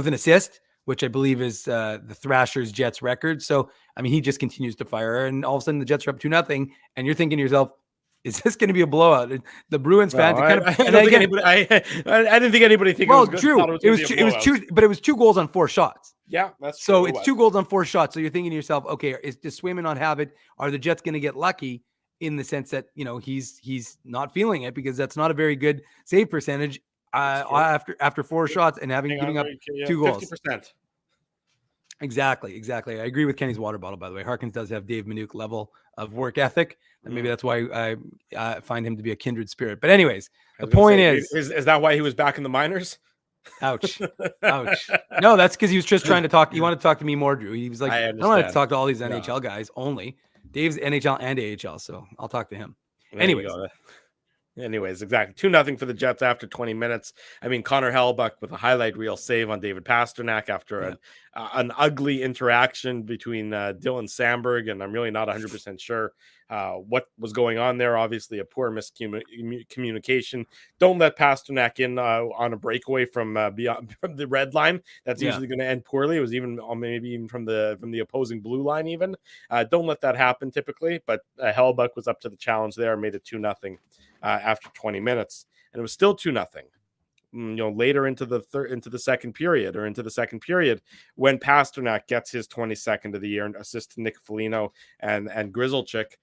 an assist, which I believe is the Thrashers Jets record. So, I mean, he just continues to fire, and all of a sudden the Jets are up 2-0, and you're thinking to yourself, is this going to be a blowout? The Bruins fans, I didn't think anybody think it was good. True. It was 2 goals on 4 shots. Yeah, that's true. So it's 2 goals on 4 shots. So you're thinking to yourself, okay, does Swayman not have it? Are the Jets going to get lucky in the sense that he's not feeling it, because that's not a very good save percentage after 4 shots and giving up 2 goals. 50%. Exactly. I agree with Kenny's water bottle, by the way. Harkins does have Dave Minuk level of work ethic, and maybe that's why I find him to be a kindred spirit. But anyways, the point is that why he was back in the minors? Ouch. No, that's because he was just trying to talk. He wanted to talk to me more, Drew. He was like, I don't want to talk to all these NHL guys only. Dave's NHL and AHL, so I'll talk to him. Anyways, exactly. 2-0 for the Jets after 20 minutes. I mean, Connor Hellebuyck with a highlight reel save on David Pastrnak after an ugly interaction between Dylan Samberg, and I'm really not 100% sure what was going on there. Obviously, a poor miscommunication. Don't let Pastrnak in on a breakaway from the red line. That's usually going to end poorly. It was maybe even from the opposing blue line even. Don't let that happen typically, but Hellebuyck was up to the challenge there and made it 2-0. After 20 minutes, and it was still 2-0. Later into the second period, when Pastrnak gets his 22nd of the year and assists to Nick Foligno and Grizzlchik,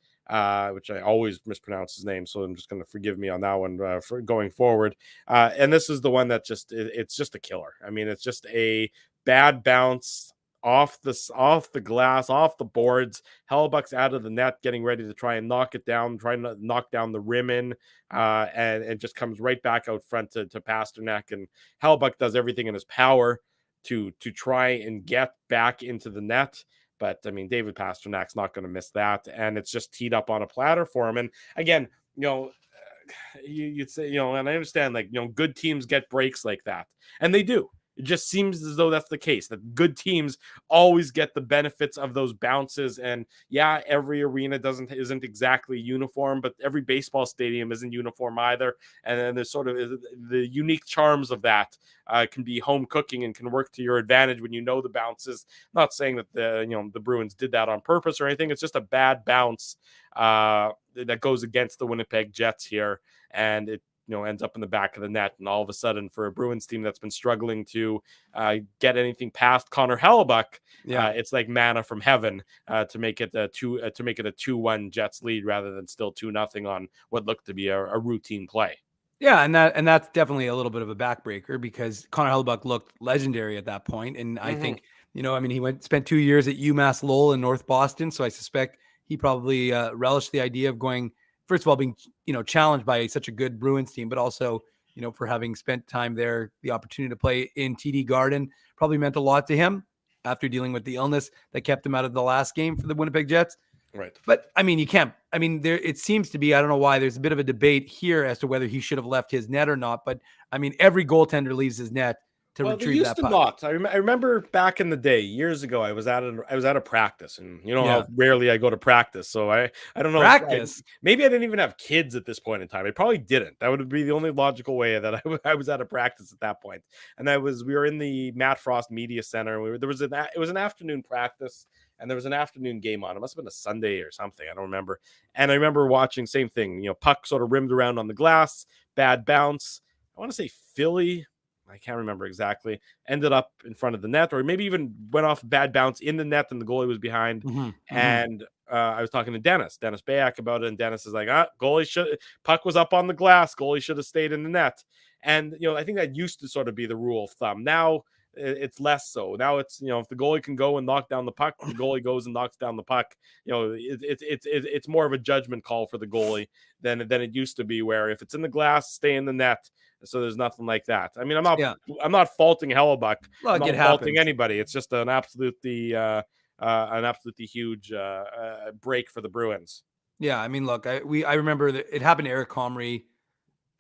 which I always mispronounce his name, so I'm just going to forgive me on that one for going forward. And this is the one that it's just a killer. I mean, it's just a bad bounce off the glass, off the boards. Hellebuyck's out of the net, getting ready to try and knock it down, trying to knock down the rim in, and it just comes right back out front to Pastrnak. And Hellebuyck does everything in his power to try and get back into the net. But I mean, David Pasternak's not going to miss that, and it's just teed up on a platter for him. And again, you'd say, and I understand, good teams get breaks like that, and they do. It just seems as though that's the case, that good teams always get the benefits of those bounces. And yeah, every arena isn't exactly uniform, but every baseball stadium isn't uniform either. And then there's sort of the unique charms of that can be home cooking and can work to your advantage when you know the bounces. I'm not saying that the Bruins did that on purpose or anything. It's just a bad bounce that goes against the Winnipeg Jets here, and it ends up in the back of the net, and all of a sudden, for a Bruins team that's been struggling to get anything past Connor Hellebuck, it's like manna from heaven to make it a 2-1 Jets lead rather than still 2-0 on what looked to be a routine play. Yeah, and that's definitely a little bit of a backbreaker because Connor Hellebuck looked legendary at that point, and I think he spent 2 years at UMass Lowell in North Boston, so I suspect he probably relished the idea of going. First of all, being challenged by such a good Bruins team, but also for having spent time there, the opportunity to play in TD Garden probably meant a lot to him after dealing with the illness that kept him out of the last game for the Winnipeg Jets. Right. But you can't. It seems to be, I don't know why, there's a bit of a debate here as to whether he should have left his net or not. But every goaltender leaves his net to retrieve that puck. Not. I remember back in the day, years ago, I was at a practice, and how rarely I go to practice. So I don't know. Practice. Maybe I didn't even have kids at this point in time. I probably didn't. That would be the only logical way that I was at a practice at that point. And we were in the Matt Frost Media Center. It was an afternoon practice, and there was an afternoon game on. It must have been a Sunday or something. I don't remember. And I remember watching same thing. Puck sort of rimmed around on the glass, bad bounce. I want to say Philly. I can't remember exactly, ended up in front of the net, or maybe even went off bad bounce in the net and the goalie was behind. And I was talking to Dennis Bayak about it, and Dennis is like, puck was up on the glass, goalie should have stayed in the net. And, I think that used to sort of be the rule of thumb. Now it's less so. Now it's, if the goalie can go and knock down the puck, the goalie goes and knocks down the puck. It's more of a judgment call for the goalie than it used to be, where if it's in the glass, stay in the net. So there's nothing like that. I'm not faulting Hellebuck. Well, I'm not happens. Faulting anybody. It's just an absolutely huge break for the Bruins. Yeah, I remember that it happened to Eric Comrie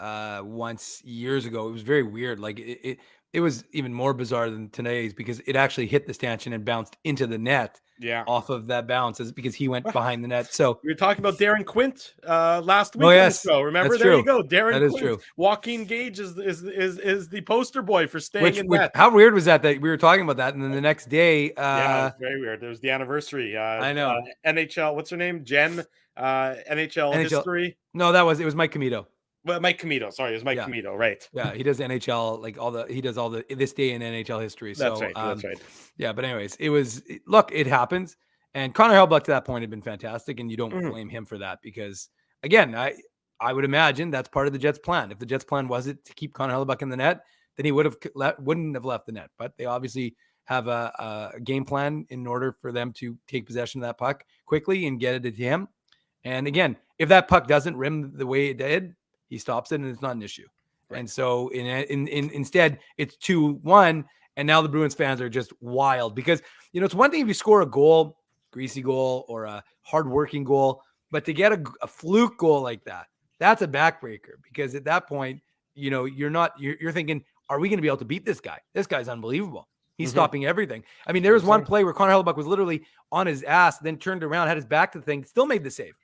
once years ago. It was very weird. Like it was even more bizarre than today's because it actually hit the stanchion and bounced into the net. Yeah, off of that bounce because he went behind the net. So we were talking about Darren Quint last week. Oh, yes. On the show. Remember, That's there true. you go. Darren that Quint. Is true. Joaquin Gage is the poster boy for staying in net. How weird was that we were talking about that, and then the next day, yeah, it was very weird. There was the anniversary. I know. NHL. What's her name? Jen. NHL history. No, it was Mike Comito. Well, Mike Comito. Sorry, it was Mike Comito, right? Yeah, he does NHL, he does all the this day in NHL history. So, that's right. Yeah, but anyways, it happens. And Connor Hellebuck to that point had been fantastic, and you don't blame him for that because, again, I would imagine that's part of the Jets' plan. If the Jets' plan wasn't to keep Connor Hellebuck in the net, then he wouldn't have left the net. But they obviously have a game plan in order for them to take possession of that puck quickly and get it to him. And again, if that puck doesn't rim the way it did, he stops it and it's not an issue. Right. And so instead, it's 2-1, and now the Bruins fans are just wild because it's one thing if you score a goal, greasy goal or a hardworking goal, but to get a fluke goal like that, that's a backbreaker because at that point, you're thinking, are we going to be able to beat this guy? This guy's unbelievable. He's stopping everything. There was one play where Connor Hellebuck was literally on his ass, then turned around, had his back to the thing, still made the save.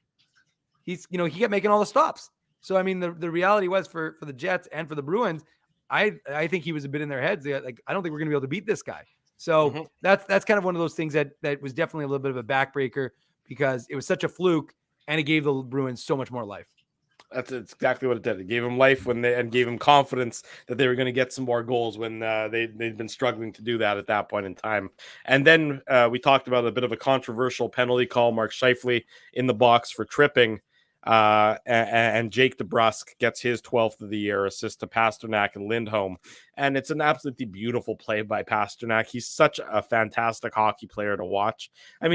He kept making all the stops. So, the reality was for the Jets and for the Bruins, I think he was a bit in their heads. Like, I don't think we're going to be able to beat this guy. So that's kind of one of those things that was definitely a little bit of a backbreaker because it was such a fluke and it gave the Bruins so much more life. That's exactly what it did. It gave them life and gave them confidence that they were going to get some more goals when they'd been struggling to do that at that point in time. And then we talked about a bit of a controversial penalty call. Mark Scheifele in the box for tripping. And Jake DeBrusk gets his 12th of the year assist to Pasternak and Lindholm. And it's an absolutely beautiful play by Pasternak. He's such a fantastic hockey player to watch. I'd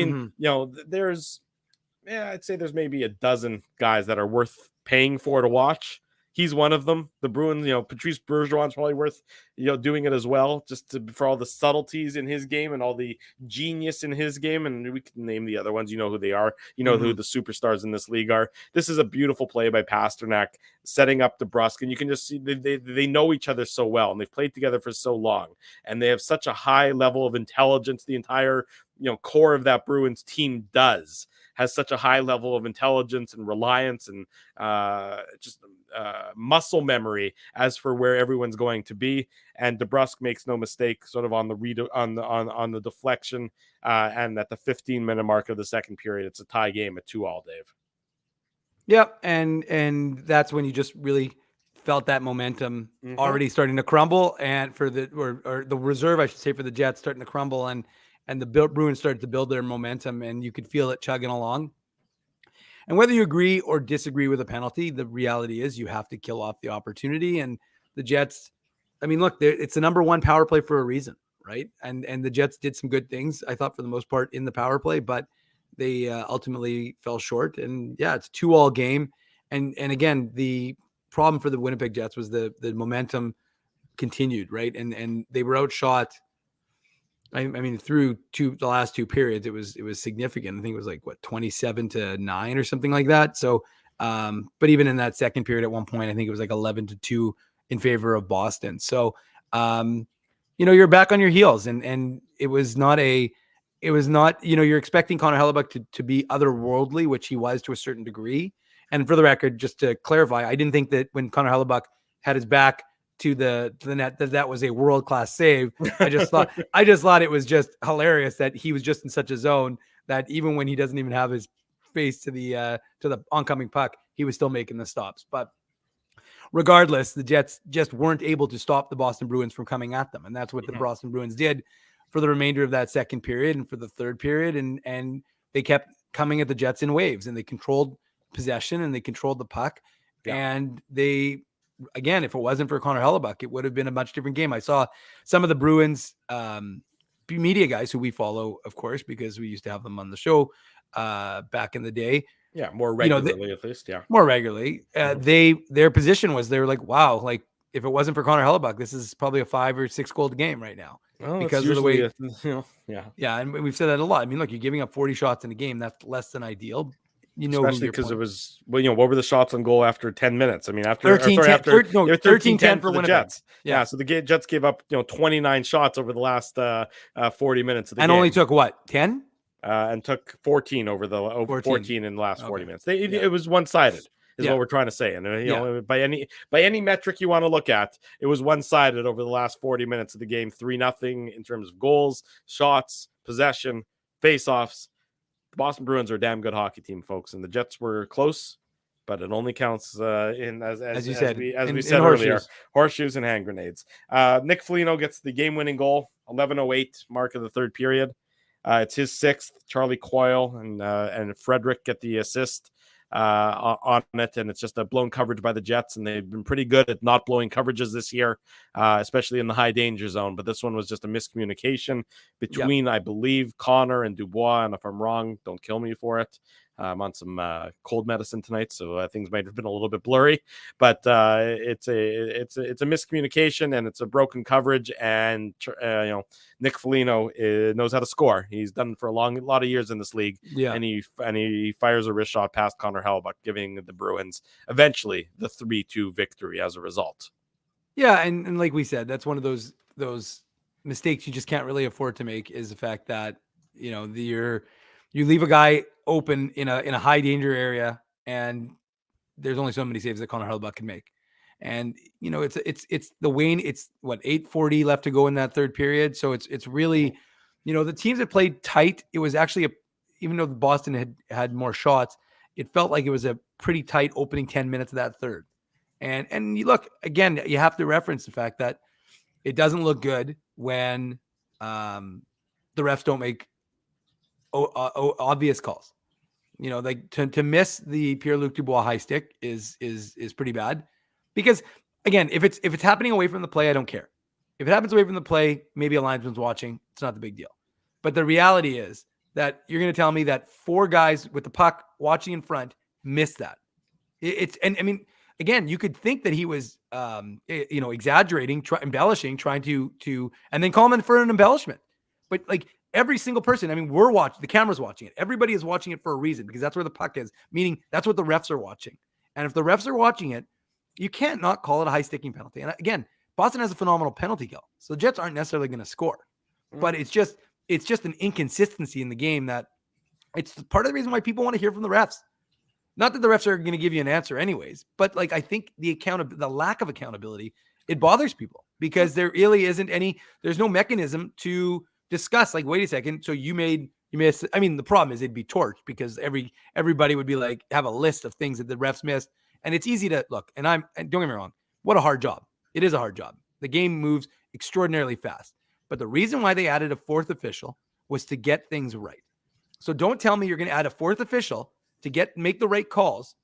say there's maybe a dozen guys that are worth paying for to watch. He's one of them. The Bruins, Patrice Bergeron's probably worth, doing it as well, for all the subtleties in his game and all the genius in his game. And we can name the other ones. You know who they are. You know who the superstars in this league are. This is a beautiful play by Pasternak, setting up DeBrusk. And you can just see they know each other so well, and they've played together for so long. And they have such a high level of intelligence. The entire, core of that Bruins team has such a high level of intelligence and reliance and muscle memory as for where everyone's going to be. And DeBrusk makes no mistake, sort of on the deflection, and at the 15-minute mark of the second period, it's a tie game at 2-2, Dave. Yep, and that's when you just really felt that momentum already starting to crumble, and for the or the reserve, I should say, for the Jets starting to crumble, and the Bruins started to build their momentum, and you could feel it chugging along. And whether you agree or disagree with a penalty, the reality is you have to kill off the opportunity. And the Jets, I mean, look, it's the number one power play for a reason, right? And the Jets did some good things, I thought, for the most part in the power play, but they ultimately fell short. And yeah, it's a 2-2 game. And again, the problem for the Winnipeg Jets was the momentum continued, right? And they were outshot. I mean, through the last two periods, it was significant. I think it was like 27-9 or something like that. So, but even in that second period, at one point, I think it was like 11-2 in favor of Boston. So, you're back on your heels, and it was not, you're expecting Connor Hellebuyck to be otherworldly, which he was to a certain degree. And for the record, just to clarify, I didn't think that when Connor Hellebuyck had his back to the net that was a world-class save. I just thought it was just hilarious that he was just in such a zone that even when he doesn't even have his face to the oncoming puck, he was still making the stops. But regardless, the Jets just weren't able to stop the Boston Bruins from coming at them, and that's what the Boston Bruins did for the remainder of that second period and for the third period, and they kept coming at the Jets in waves, and they controlled possession and they controlled the puck, and they. Again, if it wasn't for Connor Hellebuyck, it would have been a much different game. I saw some of the Bruins media guys who we follow, of course, because we used to have them on the show back in the day. Yeah, more regularly at least. Yeah, more regularly. Their position was they were like, wow, like if it wasn't for Connor Hellebuyck, this is probably a 5 or 6 goal game right now because of the way. Yeah, and we've said that a lot. I mean, look, you're giving up 40 shots in a game. That's less than ideal. Especially because it was, what were the shots on goal after 10 minutes? I mean, after 13-10 for the Jets. Yeah. So the Jets gave up, 29 shots over the last 40 minutes of the game. And only took what, 10? And took 14 over 14 in the last 40 minutes. It was one-sided is what we're trying to say. And by any metric you want to look at, it was one-sided over the last 40 minutes of the game. 3-0 in terms of goals, shots, possession, face-offs. Boston Bruins are a damn good hockey team, folks, and the Jets were close, but it only counts as we said earlier, horseshoes and hand grenades. Nick Foligno gets the game-winning goal, 11:08 mark of the third period. It's his sixth. Charlie Coyle and Frederick get the assist on it, and it's just a blown coverage by the Jets, and they've been pretty good at not blowing coverages this year, especially in the high danger zone. But this one was just a miscommunication between, I believe, Connor and Dubois, and if I'm wrong, don't kill me for it. I'm on some cold medicine tonight, so things might have been a little bit blurry. But it's a miscommunication, and it's a broken coverage. And Nick Foligno knows how to score. He's done it for a lot of years in this league. Yeah, and he fires a wrist shot past Connor Hellebuyck, giving the Bruins eventually the 3-2 victory as a result. Yeah, and like we said, that's one of those mistakes you just can't really afford to make. Is the fact that you leave a guy open in a high danger area, and there's only so many saves that Connor Hellebuyck can make. And it's the Wayne. It's what 8:40 left to go in that third period. So it's really, the teams that played tight. It was actually even though the Boston had more shots, it felt like it was a pretty tight opening 10 minutes of that third. And you look again, you have to reference the fact that it doesn't look good when the refs don't make obvious calls. Like to miss the Pierre-Luc Dubois high stick is pretty bad, because again, if it's happening away from the play, I don't care. If it happens away from the play, maybe a linesman's watching. It's not the big deal. But the reality is that you're going to tell me that 4 guys with the puck watching in front missed that. And I mean, again, you could think that he was, exaggerating, embellishing, trying to, and then call him in for an embellishment. But like every single person, I mean, we're watching, the camera's watching it. Everybody is watching it for a reason, because that's where the puck is, meaning that's what the refs are watching. And if the refs are watching it, you can't not call it a high sticking penalty. And again, Boston has a phenomenal penalty kill, so the Jets aren't necessarily going to score, but it's just an inconsistency in the game that it's part of the reason why people want to hear from the refs. Not that the refs are going to give you an answer anyways, but like, I think the lack of accountability, it bothers people, because there really isn't there's no mechanism to discuss, like, wait a second, so you missed. I mean, the problem is it'd be torched, because everybody would be like, have a list of things that the refs missed. And it's easy to look, and don't get me wrong, What a hard job. It is a hard job. The game moves extraordinarily fast. But the reason why they added a fourth official was to get things right. So don't tell me you're going to add a fourth official to make the right calls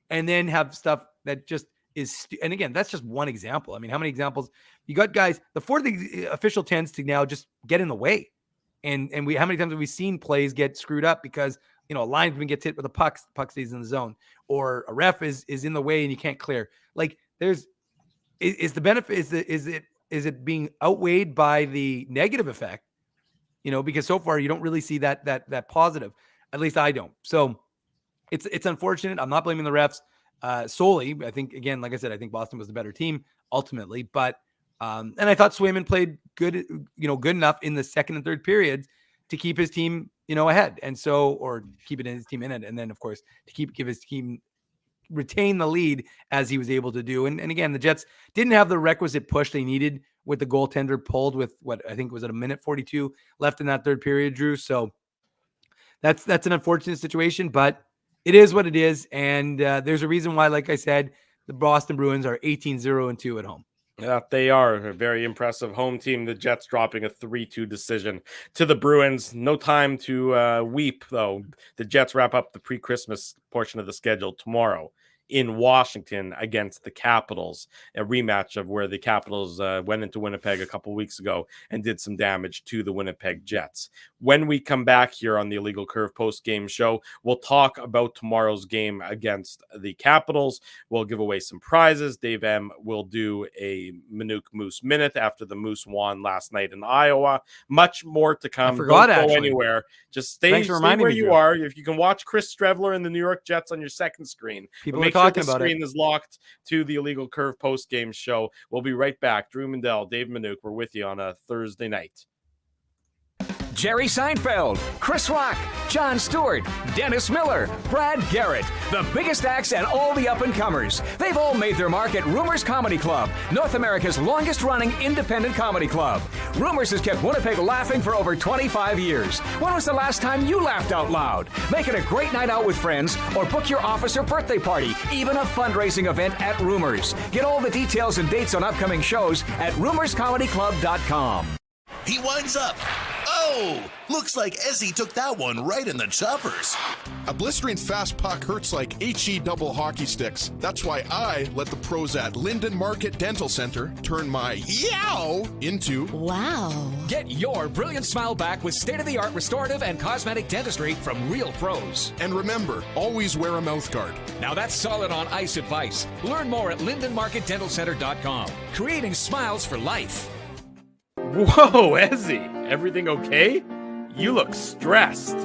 and then have stuff that just is. And again, that's just one example. I mean, how many examples you got, guys? The fourth official tends to now just get in the way. And how many times have we seen plays get screwed up because, a linesman gets hit with a puck stays in the zone, or a ref is in the way and you can't clear. Like is the benefit, is it being outweighed by the negative effect? Because so far you don't really see that positive. At least I don't. So it's unfortunate. I'm not blaming the refs solely. I think, again, like I said, I think Boston was the better team ultimately, but and I thought Swayman played good, good enough in the second and third periods to keep his team, ahead. And so, or keep his team in it. And then of course to give his team retain the lead as he was able to do. And again, the Jets didn't have the requisite push they needed with the goaltender pulled with what I think was at a minute 42 left in that third period, Drew. So that's an unfortunate situation, but it is what it is. And there's a reason why, like I said, the Boston Bruins are 18-0-2 at home. Yeah, they are a very impressive home team. The Jets dropping a 3-2 decision to the Bruins. No time to weep, though. The Jets wrap up the pre-Christmas portion of the schedule tomorrow in Washington against the Capitals, a rematch of where the Capitals went into Winnipeg a couple weeks ago and did some damage to the Winnipeg Jets. When we come back here on the Illegal Curve post-game show, we'll talk about tomorrow's game against the Capitals. We'll give away some prizes. Dave M will do a Manitoba Moose minute after the Moose won last night in Iowa. Much more to come. I forgot, Don't go actually. Anywhere. Just stay where you are. If you can watch Chris Strevler and the New York Jets on your second screen, people are talking about it. The screen is locked to the Illegal Curve post-game show. We'll be right back. Drew Mandel, Dave Manook, we're with you on a Thursday night. Jerry Seinfeld, Chris Rock, Jon Stewart, Dennis Miller, Brad Garrett, the biggest acts and all the up-and-comers. They've all made their mark at Rumors Comedy Club, North America's longest-running independent comedy club. Rumors has kept Winnipeg laughing for over 25 years. When was the last time you laughed out loud? Make it a great night out with friends or book your office or birthday party, even a fundraising event at Rumors. Get all the details and dates on upcoming shows at rumorscomedyclub.com. He winds up. Oh, looks like Ezzy took that one right in the choppers. A blistering fast puck hurts like HE double hockey sticks. That's why I let the pros at Linden Market Dental Center turn my yow into wow. Get your brilliant smile back with state-of-the-art restorative and cosmetic dentistry from real pros. And remember, always wear a mouth guard. Now that's solid on ice advice. Learn more at lindenmarketdentalcenter.com. Creating smiles for life. Whoa, Ezzy, everything okay? You look stressed.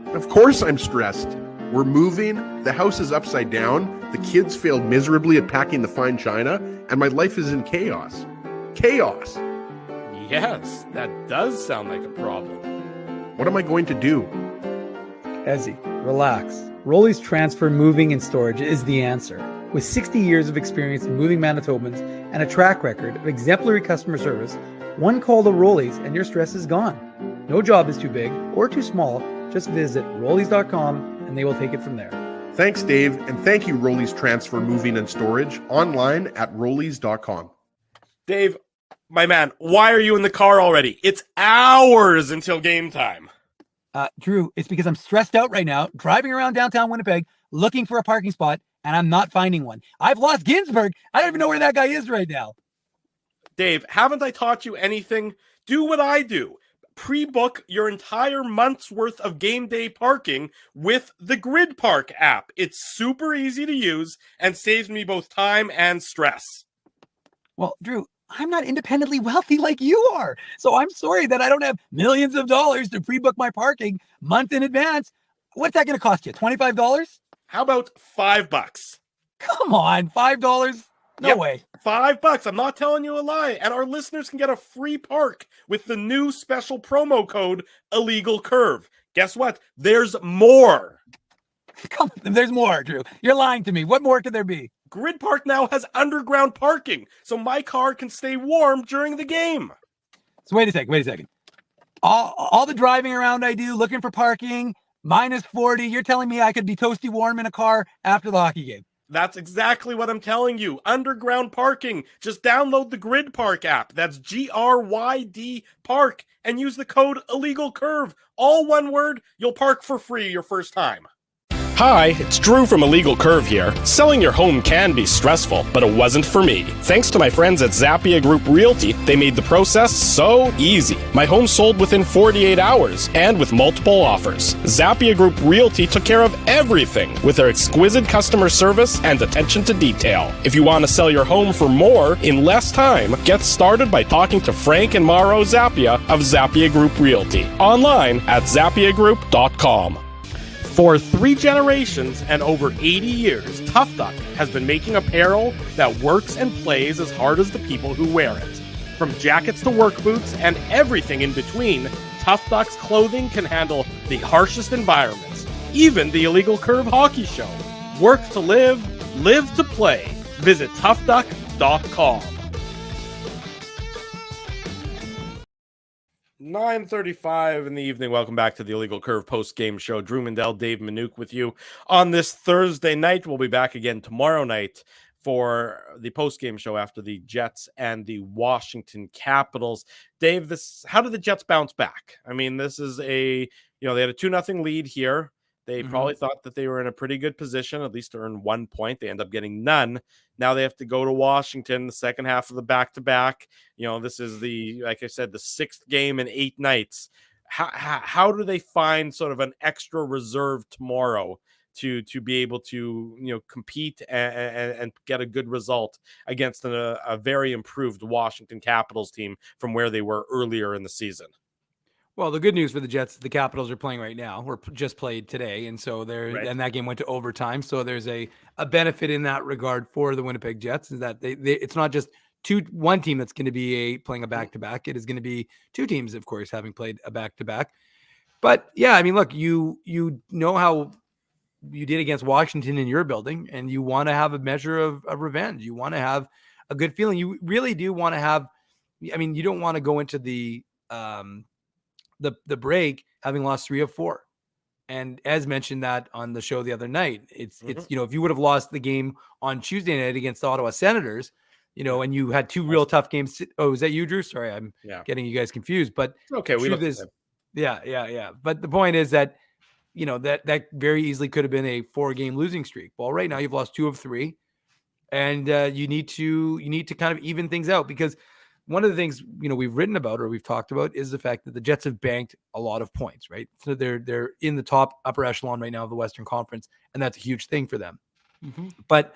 Of course I'm stressed. We're moving, the house is upside down, the kids failed miserably at packing the fine china, and my life is in chaos. Chaos! Yes, that does sound like a problem. What am I going to do? Ezzy, relax. Rolly's Transfer Moving and Storage is the answer. With 60 years of experience in moving Manitobans and a track record of exemplary customer service, one call to Rolly's and your stress is gone. No job is too big or too small. Just visit Rollies.com and they will take it from there. Thanks, Dave, and thank you, Rolly's Transfer Moving and Storage, online at Rollies.com. Dave, my man, why are you in the car already? It's hours until game time. Drew, it's because I'm stressed out right now, driving around downtown Winnipeg, looking for a parking spot, and I'm not finding one. I've lost Ginsburg. I don't even know where that guy is right now. Dave, haven't I taught you anything? Do what I do. Pre-book your entire month's worth of game day parking with the Grid Park app. It's super easy to use and saves me both time and stress. Well, Drew, I'm not independently wealthy like you are. So I'm sorry that I don't have millions of dollars to pre-book my parking month in advance. What's that going to cost you? $25? How about $5? Come on, $5? No way. $5. I'm not telling you a lie. And our listeners can get a free park with the new special promo code Illegal Curve. Guess what? There's more. There's more, Drew. You're lying to me. What more could there be? Grid Park now has underground parking, so my car can stay warm during the game. So wait a second. All the driving around I do, looking for parking, minus 40. You're telling me I could be toasty warm in a car after the hockey game? That's exactly what I'm telling you. Underground parking. Just download the Grid Park app. That's GRYD Park and use the code Illegal Curve. All one word. You'll park for free your first time. Hi, it's Drew from Illegal Curve here. Selling your home can be stressful, but it wasn't for me. Thanks to my friends at Zappia Group Realty, they made the process so easy. My home sold within 48 hours and with multiple offers. Zappia Group Realty took care of everything with their exquisite customer service and attention to detail. If you want to sell your home for more in less time, get started by talking to Frank and Mauro Zappia of Zappia Group Realty. Online at zappiagroup.com. For 3 generations and over 80 years, Tough Duck has been making apparel that works and plays as hard as the people who wear it. From jackets to work boots and everything in between, Tough Duck's clothing can handle the harshest environments, even the Illegal Curve hockey show. Work to live, live to play. Visit toughduck.com. 9:35 in the evening. Welcome back to the Illegal Curve post-game show. Drew Mandel, Dave Manouk with you on this Thursday night. We'll be back again tomorrow night for the post-game show after the Jets and the Washington Capitals. Dave, how did the Jets bounce back? I mean, this is they had a 2-0 lead here. They probably thought that they were in a pretty good position, at least to earn 1 point. They end up getting none. Now they have to go to Washington, the second half of the back-to-back. This is like I said, the 6th game in 8 nights. How do they find sort of an extra reserve tomorrow to be able to, compete and get a good result against a very improved Washington Capitals team from where they were earlier in the season? Well, the good news for the Jets, the Capitals are playing right now, or just played today, and so and that game went to overtime. So there's a benefit in that regard for the Winnipeg Jets, is that it's not just one team that's going to be playing a back-to-back. It is going to be 2 teams, of course, having played a back-to-back. But yeah, I mean, look, you know how you did against Washington in your building, and you want to have a measure of revenge. You want to have a good feeling. You really do want to have. I mean, you don't want to go into the break having lost 3 of 4. And as mentioned that on the show the other night, it's if you would have lost the game on Tuesday night against the Ottawa Senators, and you had 2 real tough games. Oh, is that you, Drew? Sorry, I'm getting you guys confused. But okay, we look at it. Yeah. But the point is that that very easily could have been a 4-game losing streak. Well, right now you've lost 2 of 3, and you need to kind of even things out, because one of the things we've written about or we've talked about is the fact that the Jets have banked a lot of points, right? So they're in the upper echelon right now of the Western Conference, and that's a huge thing for them. But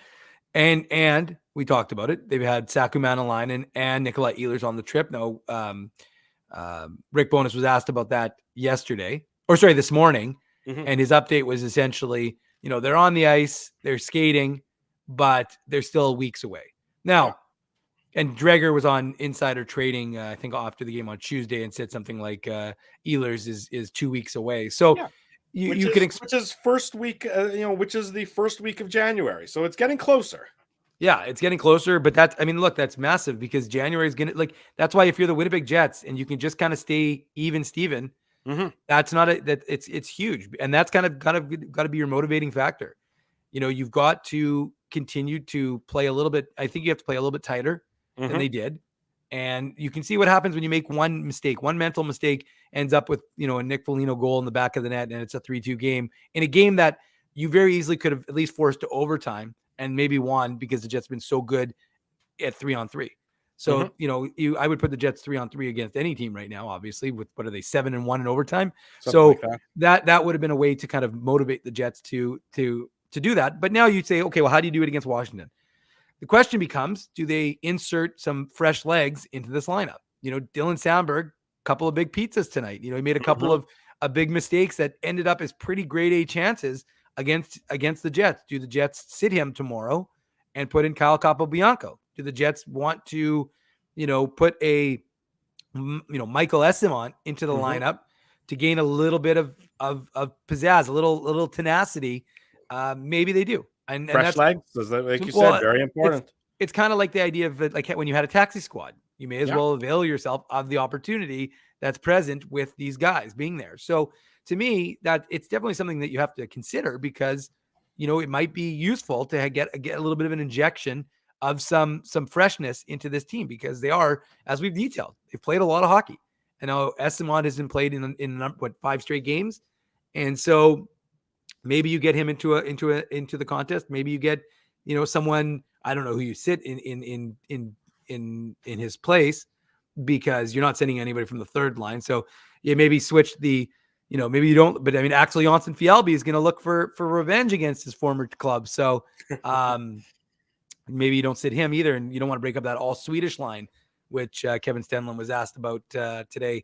and we talked about it. They've had Saku Maanalainen and Nikolai Ehlers on the trip. Now, Rick Bowness was asked about that this morning, and his update was essentially, they're on the ice, they're skating, but they're still weeks away now. And Dreger was on Insider Trading, I think, after the game on Tuesday, and said something like Ehlers is 2 weeks away. So which is first week, which is the first week of January. So it's getting closer. Yeah, it's getting closer. But that's massive, because January is going to, that's why if you're the Winnipeg Jets and you can just kind of stay even, Steven, that's it's huge. And that's kind of got to be your motivating factor. You've got to continue to play a little bit. I think you have to play a little bit tighter than they did. And you can see what happens when you make one mental mistake ends up with, a Nick Foligno goal in the back of the net, and it's a 3-2 game in a game that you very easily could have at least forced to overtime and maybe won, because the Jets have been so good at 3-on-3. So, I would put the Jets 3-on-3 against any team right now, obviously, with, what are they, 7-1 in overtime? Something so like that would have been a way to kind of motivate the Jets to do that. But now you'd say, okay, well, how do you do it against Washington? The question becomes, do they insert some fresh legs into this lineup? Dylan Sandberg, couple of big pizzas tonight. He made a couple of big mistakes that ended up as pretty grade A chances against the Jets. Do the Jets sit him tomorrow and put in Kyle Capobianco? Do the Jets want to, put a, Michael Esimont into the lineup to gain a little bit of pizzazz, a little tenacity? Maybe they do. And fresh legs, like you said, very important. It's kind of like the idea of like when you had a taxi squad, you may as well avail yourself of the opportunity that's present with these guys being there. So to me, that it's definitely something that you have to consider, because it might be useful to get a little bit of an injection of some freshness into this team, because they are, as we've detailed, they've played a lot of hockey. I know Esamon has been played in 5 straight games, and so maybe you get him into the contest. Maybe you get someone, I don't know who you sit in his place, because you're not sending anybody from the third line. So you maybe switch the, maybe you don't. But I mean, Axel Jonsson-Fjällby is going to look for revenge against his former club. So maybe you don't sit him either, and you don't want to break up that all Swedish line, which Kevin Stenlund was asked about today.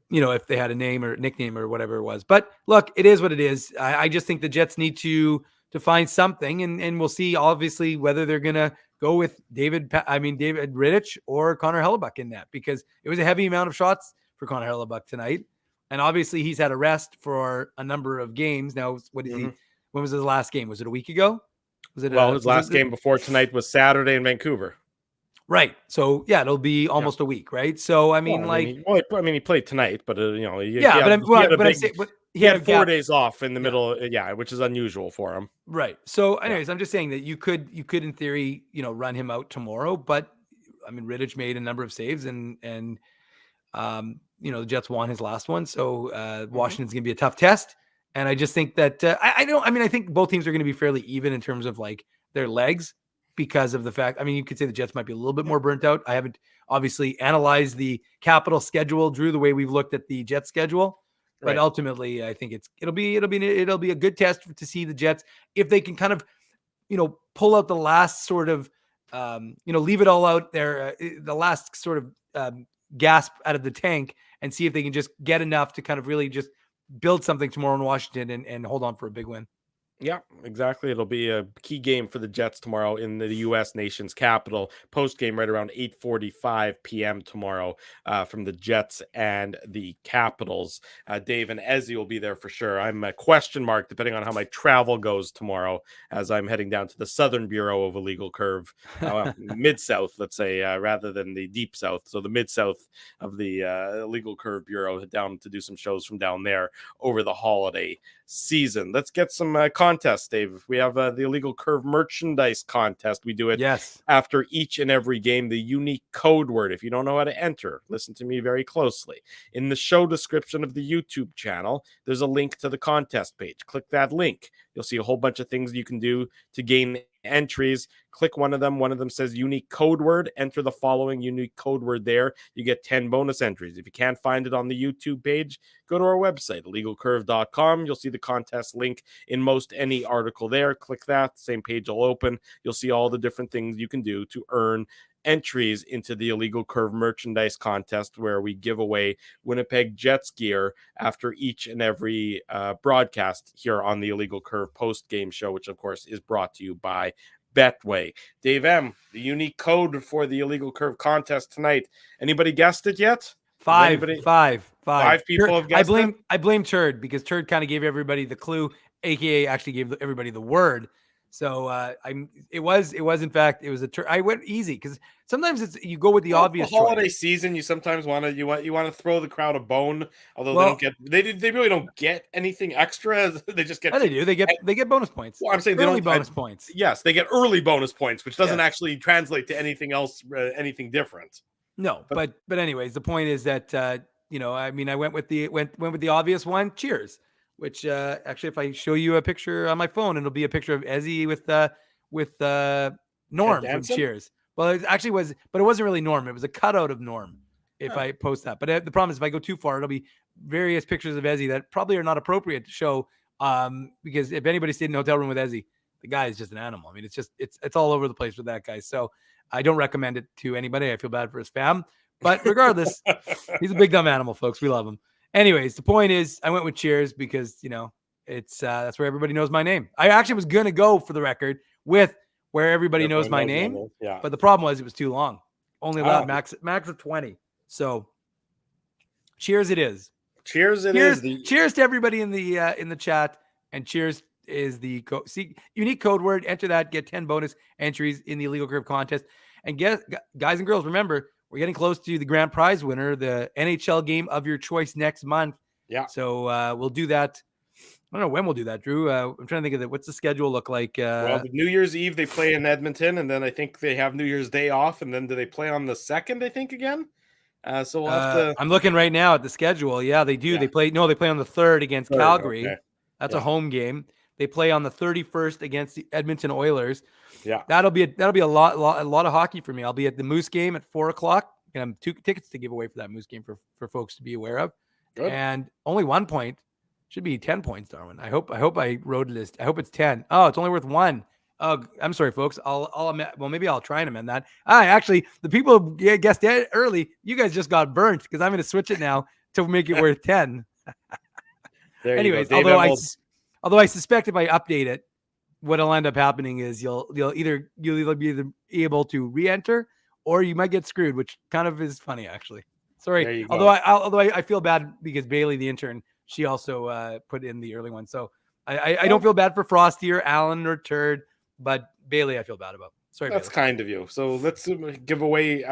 If they had a name or nickname or whatever it was. But look, it is what it is. I just think the Jets need to find something, and we'll see obviously whether they're going to go with David Rittich or Connor Hellebuck in that, because it was a heavy amount of shots for Connor Hellebuck tonight. And obviously he's had a rest for a number of games. Now, what is he? When was his last game? Was it a week ago? His last game before tonight was Saturday in Vancouver. Right. So yeah, it'll be almost a week, right? So I mean, he played tonight, but he had 4 days off in the middle, which is unusual for him. Right. So anyways, I'm just saying that you could in theory, run him out tomorrow, but I mean, Rittich made a number of saves, and the Jets won his last one. So Washington's going to be a tough test. And I just think that I think both teams are going to be fairly even in terms of like their legs, because of the fact, you could say the Jets might be a little bit more burnt out. I haven't obviously analyzed the Capital schedule, Drew, the way we've looked at the Jets schedule, but ultimately I think it'll be a good test to see the Jets, if they can kind of, pull out the last sort of, leave it all out there, the last sort of gasp out of the tank, and see if they can just get enough to kind of really just build something tomorrow in Washington and hold on for a big win. Yeah, exactly. It'll be a key game for the Jets tomorrow in the U.S. nation's capital. Post game right around 8:45 p.m. tomorrow from the Jets and the Capitals. Dave and Ezzy will be there for sure. I'm a question mark depending on how my travel goes tomorrow, as I'm heading down to the Southern Bureau of Illegal Curve, Mid-South, let's say, rather than the Deep South. So the Mid-South of the Illegal Curve Bureau, down to do some shows from down there over the holiday season. Let's get some contests, Dave. We have the Illegal Curve merchandise contest. We do it after each and every game. The unique code word, if you don't know how to enter, listen to me very closely. In the show description of the YouTube channel, there's a link to the contest page. Click that link. You'll see a whole bunch of things you can do to gain entries. Click one of them. One of them says unique code word. Enter the following unique code word there. You get 10 bonus entries. If you can't find it on the YouTube page, go to our website, illegalcurve.com. You'll see the contest link in most any article there. Click that. Same page will open. You'll see all the different things you can do to earn entries into the Illegal Curve merchandise contest, where we give away Winnipeg Jets gear after each and every broadcast here on the Illegal Curve post-game show, which of course is brought to you by Betway. Dave M., the unique code for the Illegal Curve contest tonight. Anybody guessed it yet? Five people have guessed it? I blame Turd, because Turd kind of gave everybody the clue, aka actually gave everybody the word. So it was a turd. I went easy, because sometimes you go with the obvious. The holiday season, you sometimes want to throw the crowd a bone, although they really don't get anything extra. They just get. Oh, they do. They get bonus points. Well, I'm saying early bonus points. Yes, they get early bonus points, which doesn't actually translate to anything else, anything different. No, but anyways, the point is that I went with the obvious one. Cheers. Which actually, if I show you a picture on my phone, it'll be a picture of Ezzy with Norm from Cheers. Well, it actually was, but it wasn't really Norm. It was a cutout of Norm. If I post that, but the problem is if I go too far, it'll be various pictures of Ezzy that probably are not appropriate to show. Because if anybody stayed in a hotel room with Ezzy, the guy is just an animal. I mean, it's all over the place with that guy. So I don't recommend it to anybody. I feel bad for his fam, but regardless, he's a big dumb animal, folks. We love him. Anyways, the point is, I went with Cheers because it's that's where everybody knows my name. I actually was gonna go, for the record, with where everybody knows my name, but the problem was it was too long. Only allowed max of 20. So, Cheers it is. Cheers Cheers to everybody in the chat, and Cheers is the unique code word. Enter that, get 10 bonus entries in the Illegal Curve contest. And guys and girls, remember, we're getting close to the grand prize winner, the NHL game of your choice next month. Yeah. So we'll do that I don't know when we'll do that, Drew. I'm trying to think of what's the schedule look like? Well, the New Year's Eve they play in Edmonton, and then I think they have New Year's Day off, and then do they play on the 2nd? I think again. So we'll have to. I'm looking right now at the schedule. Yeah, they do. Yeah. They play on the 3rd against 3rd, Calgary. okay. That's Yeah. a home game. They play on the 31st against the Edmonton Oilers. Yeah, That'll be a lot of hockey for me. I'll be at the Moose game at 4:00. And 2 tickets to give away for that Moose game for folks to be aware of. Good. And only 1 point. Should be 10 points, Darwin. I hope I wrote it. I hope it's 10. Oh, it's only worth 1. Oh, I'm sorry, folks. Maybe I'll try and amend that. Actually, the people who guessed it early, you guys just got burnt because I'm going to switch it now to make it worth 10. Anyways, although I suspect if I update it, what'll end up happening is you'll either be able to re-enter or you might get screwed, which kind of is funny actually. Sorry. Although I feel bad because Bailey, the intern, she also put in the early one. So I don't feel bad for Frosty or Alan or Turd, but Bailey I feel bad about. Sorry, that's Bailey. kind of you. So let's give away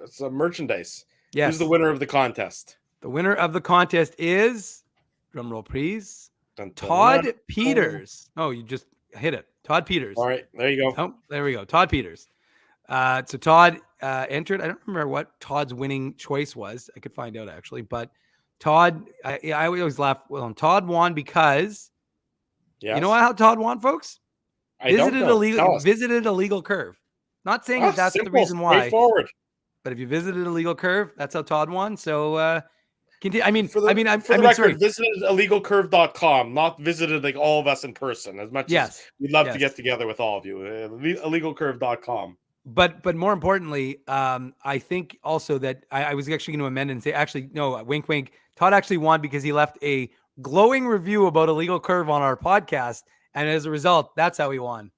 some merchandise. Yes. Who's the winner of the contest? The winner of the contest is, drum roll please, Dun, dun, Todd dun. Peters. Oh, you just hit it. Todd Peters. All right, there you go. Oh, there we go. Todd Peters. So Todd entered. I don't remember what Todd's winning choice was. I could find out actually, but Todd, I always laugh. Well, Todd won because you know how Todd won, folks? Visited a legal curve. Not saying that's simple, the reason why. Straightforward. But if you visited a legal curve, that's how Todd won. So continue. Visited illegalcurve.com, not visited like all of us in person. As much as we'd love to get together with all of you, illegalcurve.com. But more importantly, I think also that I was actually going to amend and say, actually, no, wink, wink. Todd actually won because he left a glowing review about Illegal Curve on our podcast. And as a result, that's how he won.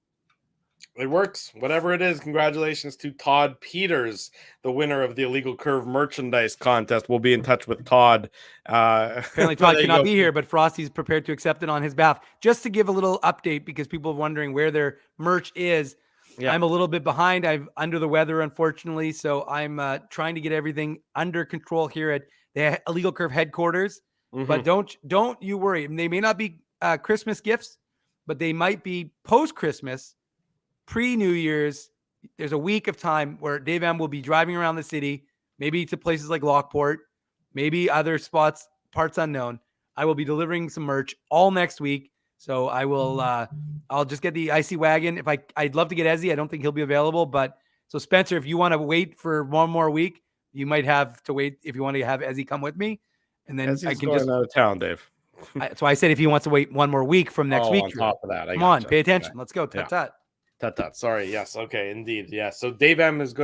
It works. Whatever it is, congratulations to Todd Peters, the winner of the Illegal Curve merchandise contest. We'll be in touch with Todd. Apparently Todd cannot be here, but Frosty's prepared to accept it on his behalf. Just to give a little update, because people are wondering where their merch is. Yeah. I'm a little bit behind. I'm under the weather, unfortunately. So I'm trying to get everything under control here at the Illegal Curve headquarters. Mm-hmm. But don't you worry. They may not be Christmas gifts, but they might be post-Christmas, pre-New Year's. There's a week of time where Dave M will be driving around the city, maybe to places like Lockport, maybe other spots, parts unknown. I will be delivering some merch all next week. So I will, I'll just get the icy wagon. I'd love to get Ezzy. I don't think he'll be available, but so Spencer, if you want to wait for one more week, you might have to wait if you want to have Ezzy come with me. And then Ezzy's going out of town, Dave. So I said, if he wants to wait one more week from next week, on top of that, come on, pay attention. Okay. Let's go. Tut. Sorry. Yes. Okay. Indeed. Yeah. So Dave M is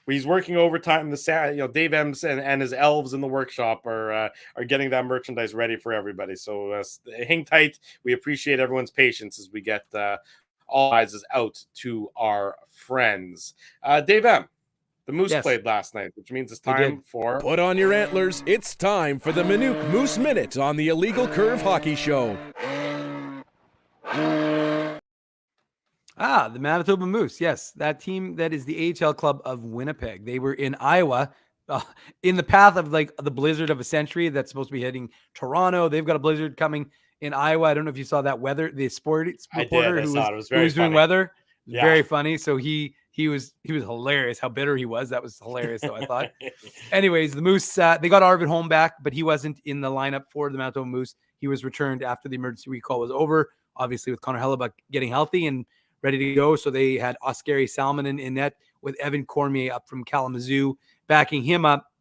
he's working overtime. Dave M's and his elves in the workshop are getting that merchandise ready for everybody. So hang tight. We appreciate everyone's patience as we get all eyes out to our friends. Dave M. The Moose played last night, which means it's time for... Put on your antlers. It's time for the Manitoba Moose Minute on the Illegal Curve Hockey Show. The Manitoba Moose. Yes, that team that is the AHL club of Winnipeg. They were in Iowa in the path of like the blizzard of a century that's supposed to be hitting Toronto. They've got a blizzard coming in Iowa. I don't know if you saw that weather. The sport reporter who was doing weather. Yeah. Very funny. So he was hilarious. How bitter he was. That was hilarious. So I thought. Anyways, the Moose, they got Arvid Holm back, but he wasn't in the lineup for the Manitoba Moose. He was returned after the emergency recall was over, obviously with Connor Hellebuck getting healthy and ready to go. So they had Oskari Salminen in net with Evan Cormier up from Kalamazoo backing him up.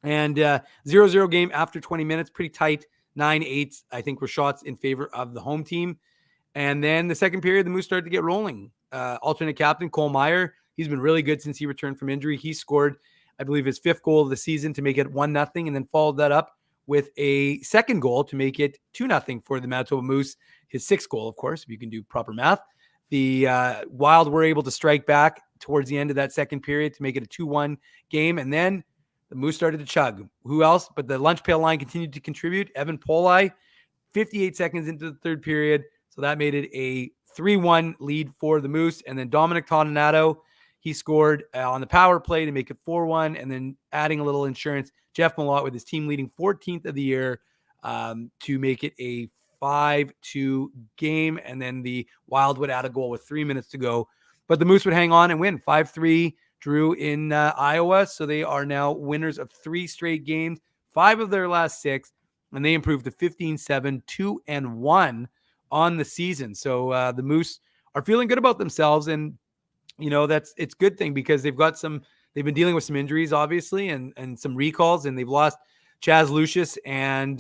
And 0-0 game after 20 minutes, pretty tight. 9-8, I think, were shots in favor of the home team. And then the second period, the Moose started to get rolling. Alternate captain Cole Meyer, he's been really good since he returned from injury. He scored, I believe, his 5th goal of the season to make it 1-0, and then followed that up with a second goal to make it 2-0 for the Manitoba Moose. His 6th goal, of course, if you can do proper math. The Wild were able to strike back towards the end of that second period to make it a 2-1 game, and then the Moose started to chug. Who else? But the lunch pail line continued to contribute. Evan Poli, 58 seconds into the third period, so that made it a 3-1 lead for the Moose. And then Dominic Toninato, he scored on the power play to make it 4-1. And then adding a little insurance, Jeff Malott with his team leading 14th of the year to make it a 5-2 game. And then the Wild would add a goal with 3 minutes to go. But the Moose would hang on and win 5-3, drew in Iowa. So they are now winners of 3 straight games, 5 of their last 6. And they improved to 15-7, 2-1 on the season. So the Moose are feeling good about themselves. And, it's a good thing because they've been dealing with some injuries, obviously, and some recalls, and they've lost Chaz Lucius and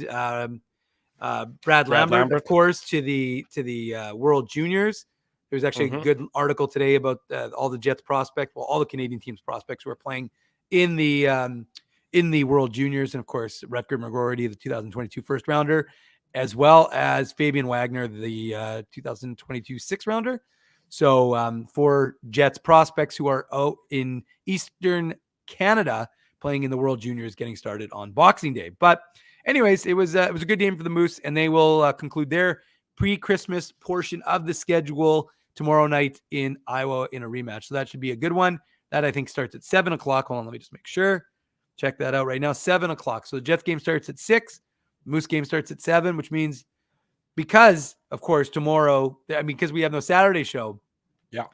Brad Lambert, of course, to the World Juniors. There's actually a good article today about all the Jets prospects, all the Canadian teams prospects who are playing in the World Juniors, and of course Rutger McGroarty, the 2022 first rounder, as well as Fabian Wagner, the 2022 sixth rounder. So for Jets prospects who are out in Eastern Canada playing in the World Juniors, getting started on Boxing Day. But anyways, it was a good game for the Moose, and they will conclude their pre-Christmas portion of the schedule tomorrow night in Iowa in a rematch. So that should be a good one. That I think starts at 7 o'clock. Hold on, let me just make sure. Check that out right now. 7 o'clock. So the Jets game starts at 6. The Moose game starts at 7, which means because, of course, tomorrow, because we have no Saturday show. Yeah.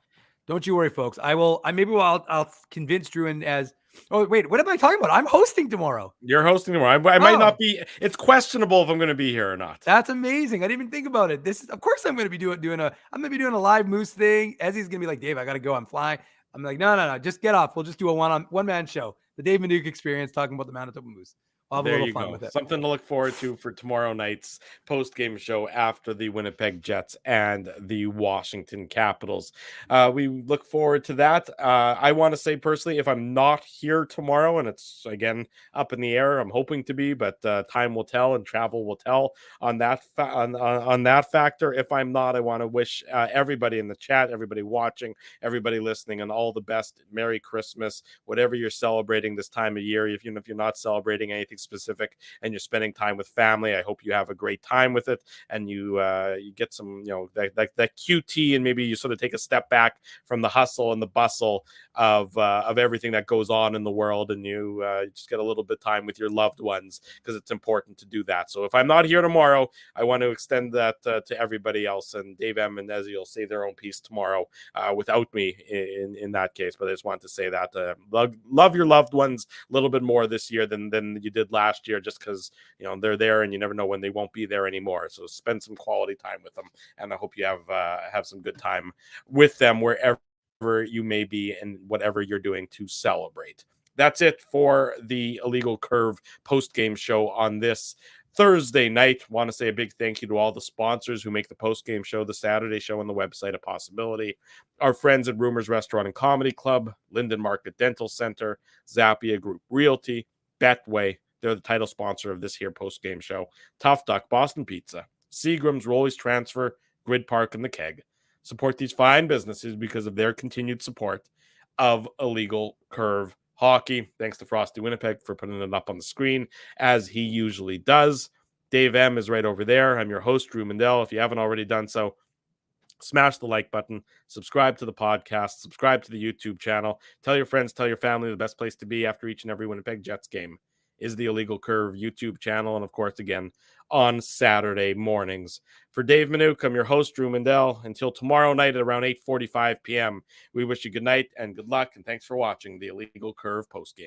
Don't you worry, folks. I'll convince Drew and as, oh, wait, what am I talking about? I'm hosting tomorrow. You're hosting tomorrow. I might not be. It's questionable if I'm going to be here or not. That's amazing. I didn't even think about it. Of course I'm going to be doing a live Moose thing. Ezzy's going to be like, Dave, I got to go. I'm flying. I'm like, no. Just get off. We'll just do a one-man show. The Dave Manuke Experience, talking about the Manitoba Moose. I'll have a little fun with it. Something to look forward to for tomorrow night's post-game show after the Winnipeg Jets and the Washington Capitals. We look forward to that. I want to say personally, if I'm not here tomorrow, and it's again up in the air, I'm hoping to be, but time will tell and travel will tell on that on that factor. If I'm not, I want to wish everybody in the chat, everybody watching, everybody listening, and all the best. Merry Christmas, whatever you're celebrating this time of year. If you're not celebrating anything specific and you're spending time with family, I hope you have a great time with it, and you get some that QT, and maybe you sort of take a step back from the hustle and the bustle of everything that goes on in the world, and you just get a little bit of time with your loved ones, because it's important to do that. So if I'm not here tomorrow, I want to extend that to everybody else, and Dave M and Ezzy will say their own piece tomorrow without me in that case. But I just want to say that love your loved ones a little bit more this year than you did last year, just because they're there and you never know when they won't be there anymore. So spend some quality time with them, and I hope you have some good time with them wherever you may be and whatever you're doing to celebrate. That's it for the Illegal Curve post-game show on this Thursday night. Want to say a big thank you to all the sponsors who make the post-game show, the Saturday show, and the website a possibility. Our friends at Rumors Restaurant and Comedy Club, Linden Market Dental Center, Zappia Group Realty, Betway. They're the title sponsor of this here post-game show. Tough Duck, Boston Pizza, Seagram's, Rollies Transfer, Grid Park, and The Keg. Support these fine businesses because of their continued support of Illegal Curve Hockey. Thanks to Frosty Winnipeg for putting it up on the screen, as he usually does. Dave M is right over there. I'm your host, Drew Mandel. If you haven't already done so, smash the like button, subscribe to the podcast, subscribe to the YouTube channel. Tell your friends, tell your family the best place to be after each and every Winnipeg Jets game is the Illegal Curve YouTube channel. And of course, again, on Saturday mornings. For Dave Manuke, I'm your host, Drew Mandel. Until tomorrow night at around 8:45 p.m., we wish you good night and good luck. And thanks for watching the Illegal Curve postgame.